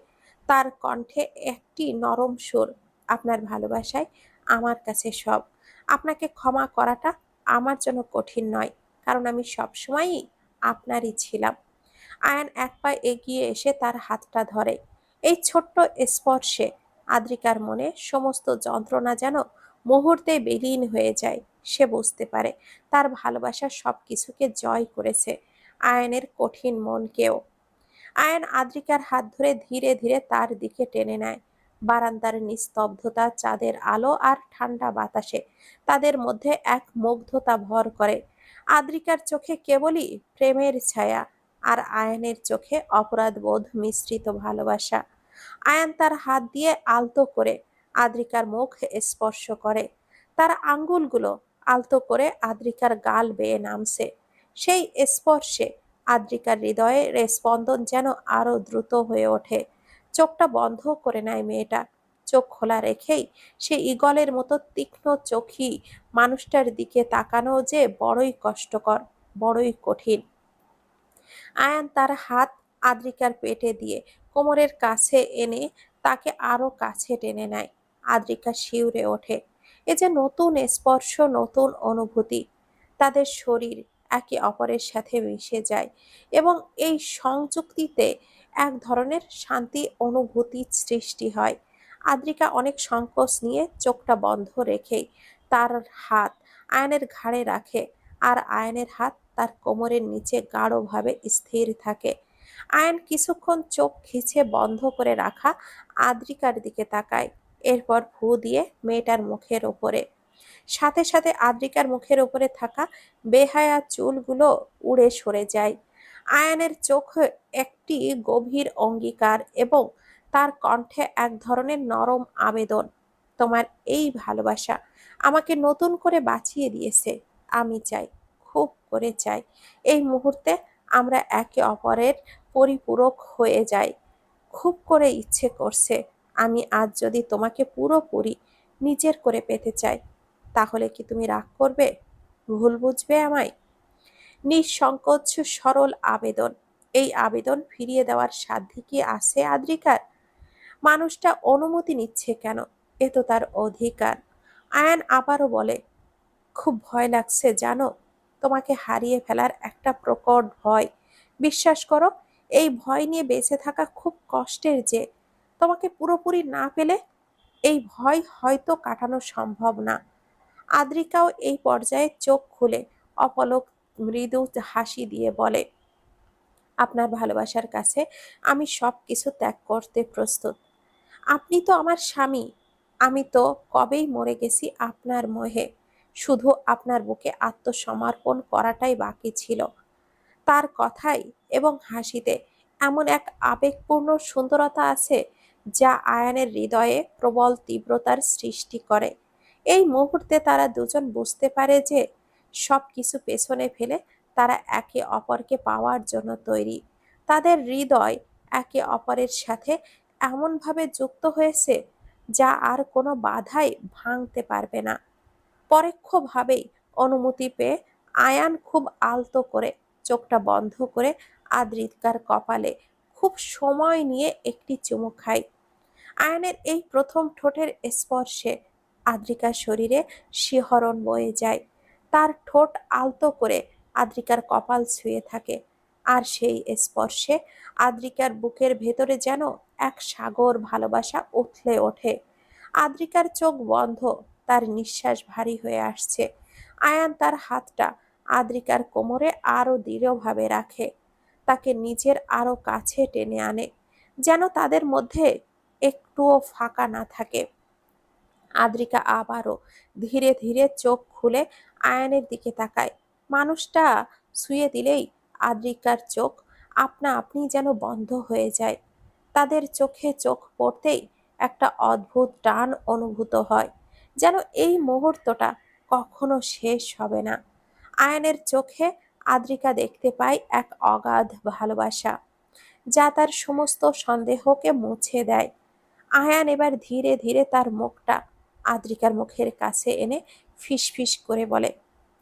তার কণ্ঠে একটি নরম সুর, আপনার ভালোবাসায় আমার কাছে সব। আপনাকে ক্ষমা করাটা আমার জন্য কঠিন নয়, কারণ আমি সবসময়ই আপনারই ছিলাম। আয়ান এক পা এগিয়ে এসে তার হাতটা ধরে। এই ছোট্ট স্পর্শে আদ্রিকার মনে সমস্ত যন্ত্রণা যেন মুহূর্তে বিলীন হয়ে যায়। সে বুঝতে পারে তার ভালোবাসা সবকিছুকে জয় করেছে, আয়নের কঠিন মনকেও। আয়ান আদ্রিকার হাত ধরে ধীরে ধীরে তার দিকে টেনে নেয়। বারান্দার নিস্তব্ধতা, চাঁদের আলো আর ঠান্ডা বাতাসে তাদের মধ্যে এক মুগ্ধতা ভর করে। আদ্রিকার চোখে কেবলই প্রেমের ছায়া, আর আয়ানের চোখে অপরাধবোধ মিশ্রিত ভালোবাসা। আয়ান তার হাত দিয়ে আলতো করে আদ্রিকার মুখ স্পর্শ করে, তার আঙ্গুলগুলো আলতো করে আদ্রিকার গাল বেয়ে নামছে। সেই স্পর্শে আদ্রিকার হৃদয়ের স্পন্দন যেন আরো দ্রুত হয়ে ওঠে। চোখটা বন্ধ করে নেয় মেয়েটা। চোখ খোলা রেখেই সে ঈগলের মতো তীক্ষ্ণ চোখী মানুষটার দিকে তাকানো যে বড়ই কষ্টকর, বড়ই কঠিন। আয়ান তার হাত আদ্রিকার পেটে দিয়ে কোমরের কাছে এনে তাকে আরো কাছে টেনে নেয়। আদ্রিকা শিউরে ওঠে। এ যে নতুন স্পর্শ, নতুন অনুভূতি। তাদের শরীর একে অপরের সাথে মিশে যায়, এবং এই সংযুক্তিতে এক ধরনের শান্তি অনুভূতি সৃষ্টি হয়। আদ্রিকা অনেক সংকোচ নিয়ে চোখটা বন্ধ রেখেই তার হাত আয়নের ঘাড়ে রাখে, আর আয়নের হাত তার কোমরের নিচে গাঢ়ভাবে স্থির থাকে। আয়ন কিছুক্ষণ চোখ খিচে বন্ধ করে রাখা আদ্রিকার দিকে তাকায়, এরপর ফু দিয়ে মেয়েটার মুখের ওপরে। সাথে সাথে আদ্রিকার মুখের ওপরে থাকা বেহায়া চুলগুলো উড়ে সরে যায়। আয়ানের চোখে একটি গভীর অঙ্গীকার এবং তার কণ্ঠে এক ধরনের নরম আবেদন। তোমার এই ভালোবাসা আমাকে নতুন করে বাঁচিয়ে দিয়েছে। আমি চাই, খুব করে চাই, এই মুহূর্তে আমরা একে অপরের পরিপূরক হয়ে যাই। খুব করে ইচ্ছে করছে আমি আজ যদি তোমাকে পুরোপুরি নিজের করে পেতে চাই। তাহলে কি তুমি রাগ করবে? ভুল বুঝবে আমায়? নিঃসংকোচ সরল আবেদন। এই আবেদন ফিরিয়ে দেওয়ার সাধ্য কি আছে আদ্রিকার? মানুষটা অনুমতি নিচ্ছে কেন? এ তো তার অধিকার। আয়ান আবারও বলে, খুব ভয় লাগছে জানো, তোমাকে হারিয়ে ফেলার একটা প্রকট ভয়। বিশ্বাস করো, এই ভয় নিয়ে বেঁচে থাকা খুব কষ্টের। যে তোমাকে পুরোপুরি না পেলে এই ভয় হয়তো কাটানো সম্ভব না। আদ্রিকাও এই পর্যায়ে চোখ খুলে অপলক মৃদু হাসি দিয়ে বলে, আপনার ভালোবাসার কাছে আমি সবকিছু ত্যাগ করতে প্রস্তুত। আপনি তো আমার স্বামী। আমি তো কবেই মরে গেছি আপনার মোহে। শুধু আপনার বুকে আত্মসমর্পণ করাটাই বাকি ছিল। তার কথায় এবং হাসিতে এমন এক আবেগপূর্ণ সুন্দরতা আছে যা আয়ানের হৃদয়ে প্রবল তীব্রতার সৃষ্টি করে। এই মুহূর্তে তারা দুজন বুঝতে পারে যে সবকিছু পেছনে ফেলে তারা একে অপরকে পাওয়ার জন্য তৈরি। তাদের হৃদয় একে অপরের সাথে এমনভাবে যুক্ত হয়েছে যা আর কোনো বাধাই ভাঙতে পারবে না। পরোক্ষভাবেই অনুমতি পেয়ে আয়ান খুব আলতো করে চোখটা বন্ধ করে আদ্রিকার কপালে খুব সময় নিয়ে একটি চুমু খায়। আয়ানের এই প্রথম ঠোঁটের স্পর্শে আদ্রিকার শরীরে শিহরণ বয়ে যায়। তার ঠোঁট আলতো করে আদ্রিকার কপাল ছুঁয়ে থাকে, আর সেই স্পর্শে আদ্রিকার বুকের ভেতরে যেন এক সাগর ভালোবাসা উথলে ওঠে। আদ্রিকার চোখ বন্ধ, তার নিঃশ্বাস ভারী হয়ে আসছে। আয়ান তার হাতটা আদ্রিকার কোমরে আরো দৃঢ়ভাবে রাখে, তাকে নিজের আরো কাছে টেনে আনে, যেন তাদের মধ্যে একটুও ফাঁকা না থাকে। আদ্রিকা আবারও ধীরে ধীরে চোখ খুলে আয়ানের দিকে তাকায়। মানুষটা ছুঁয়ে দিলেই আদ্রিকার চোখ আপনা আপনি যেন বন্ধ হয়ে যায়। তাদের চোখে চোখ পড়তেই একটা অদ্ভুত টান অনুভূত হয়, যেন এই মুহূর্তটা কখনো শেষ হবে না। আয়ানের চোখে আদ্রিকা দেখতে পায় এক অগাধ ভালোবাসা যা তার সমস্ত সন্দেহকে মুছে দেয়। আয়ান এবার ধীরে ধীরে তার মুখটা আদ্রিকার মুখের কাছে এনে ফিসফিস করে বলে,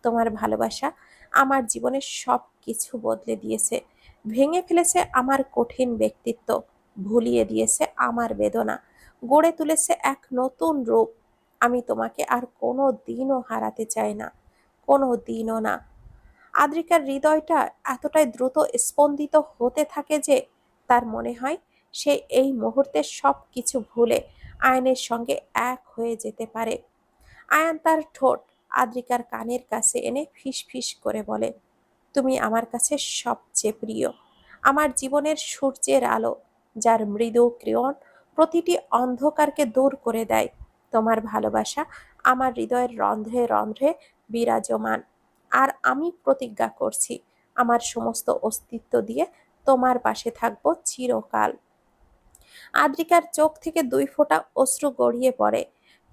তোমার ভালোবাসা আমার জীবনের সব কিছু বদলে দিয়েছে। ভেঙে ফেলেছে আমার কঠিন ব্যক্তিত্ব, ভুলিয়ে দিয়েছে আমার বেদনা, গড়ে তুলেছে এক নতুন রূপ। আমি তোমাকে আর কোনো দিনও হারাতে চাই না, কোনো দিনও না। আদ্রিকার হৃদয়টা এতটাই দ্রুত স্পন্দিত হতে থাকে যে তার মনে হয় সে এই মুহূর্তে সব কিছু ভুলে আয়নের সঙ্গে এক হয়ে যেতে পারে। আয়ান তার ঠোঁট আদ্রিকার কানের কাছে এনে ফিস ফিস করে বলে, তুমি আমার কাছে সবচেয়ে প্রিয়, আমার জীবনের সূর্যের আলো, যার মৃদু কিরণ প্রতিটি অন্ধকারকে দূর করে দেয়। তোমার ভালোবাসা আমার হৃদয়ের রন্ধ্রে রন্ধ্রে বিরাজমান, আর আমি প্রতিজ্ঞা করছি আমার সমস্ত অস্তিত্ব দিয়ে তোমার পাশে থাকবো চিরকাল। আদ্রিকার চোখ থেকে 2 ফোঁটা অশ্রু গড়িয়ে পড়ে,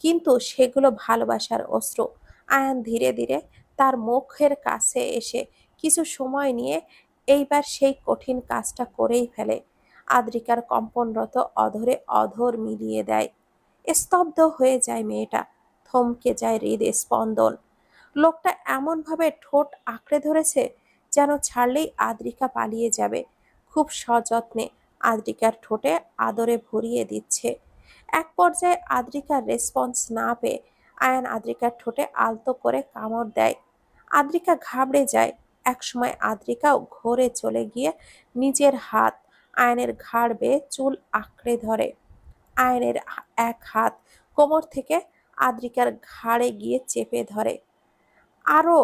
কিন্তু সেগুলো ভালোবাসার অশ্রু। আয়ান ধীরে ধীরে তার মুখের কাছে এসে কিছু সময় নিয়ে এইবার সেই কঠিন কাজটা করেই ফেলে। আদ্রিকার কম্পনরত অধরে অধর মিলিয়ে দেয়। স্তব্ধ হয়ে যায় মেয়েটা, থমকে যায় হৃদস্পন্দন। লোকটা এমনভাবে ঠোঁট আঁকড়ে ধরেছে যেন ছাড়লেই আদ্রিকা পালিয়ে যাবে। খুব সযত্নে আদ্রিকার ঠোঁটে আদরে ভরিয়ে দিচ্ছে। এক পর্যায়ে আদ্রিকার রেসপন্স না পেয়ে আয়ান আদ্রিকার ঠোঁটে আলতো করে কামড় দেয়। আদ্রিকা ঘাবড়ে যায়। একসময় আদ্রিকাও ঘোরে চলে গিয়ে নিজের হাত আয়নের ঘাড় বেয়ে চুল আঁকড়ে ধরে। আয়নের এক হাত কোমর থেকে আদ্রিকার ঘাড়ে গিয়ে চেপে ধরে, আরো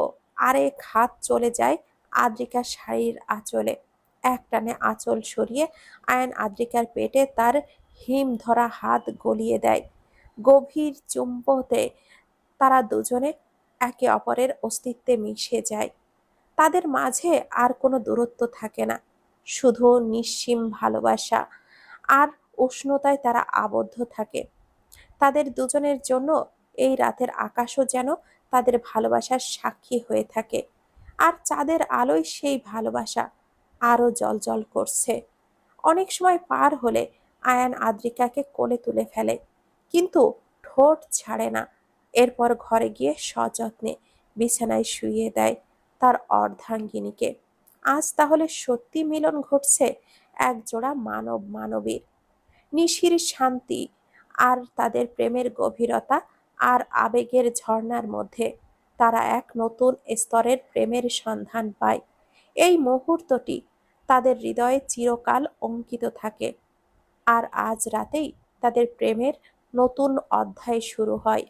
আরেক হাত চলে যায় আদ্রিকার শাড়ির আঁচলে। একটানে আঁচল সরিয়ে আয়ান আদ্রিকার পেটে তার হিম ধরা হাত গলিয়ে দেয়। গভীর চুম্বতে তারা দুজনে একে অপরের অস্তিত্বে মিশে যায়। তাদের মাঝে আর কোনো দূরত্ব থাকে না, শুধু নিঃসীম ভালোবাসা আর উষ্ণতায় তারা আবদ্ধ থাকে। তাদের দুজনের জন্য এই রাতের আকাশও যেন তাদের ভালোবাসার সাক্ষী হয়ে থাকে, আর চাঁদের আলোয় সেই ভালোবাসা আরো জ্বলজ্বল করছে। অনেক সময় পার হলে আয়ান আদ্রিকাকে কোলে তুলে ফেলে, কিন্তু ঠোঁট ছাড়ে না। এরপর ঘরে গিয়ে সযত্নে বিছানায় শুইয়ে দেয় তার অর্ধাঙ্গিনীকে। আজ তাহলে সত্যি মিলন ঘটছে একজোড়া মানব মানবীর। নিশির শান্তি আর তাদের প্রেমের গভীরতা আর আবেগের ঝর্ণার মধ্যে তারা এক নতুন স্তরের প্রেমের সন্ধান পায়। এই মুহূর্তটি তাদের হৃদয়ে চিরকাল অঙ্কিত থাকে। আর আজ রাতেই তাদের প্রেমের নতুন অধ্যায় শুরু হয়।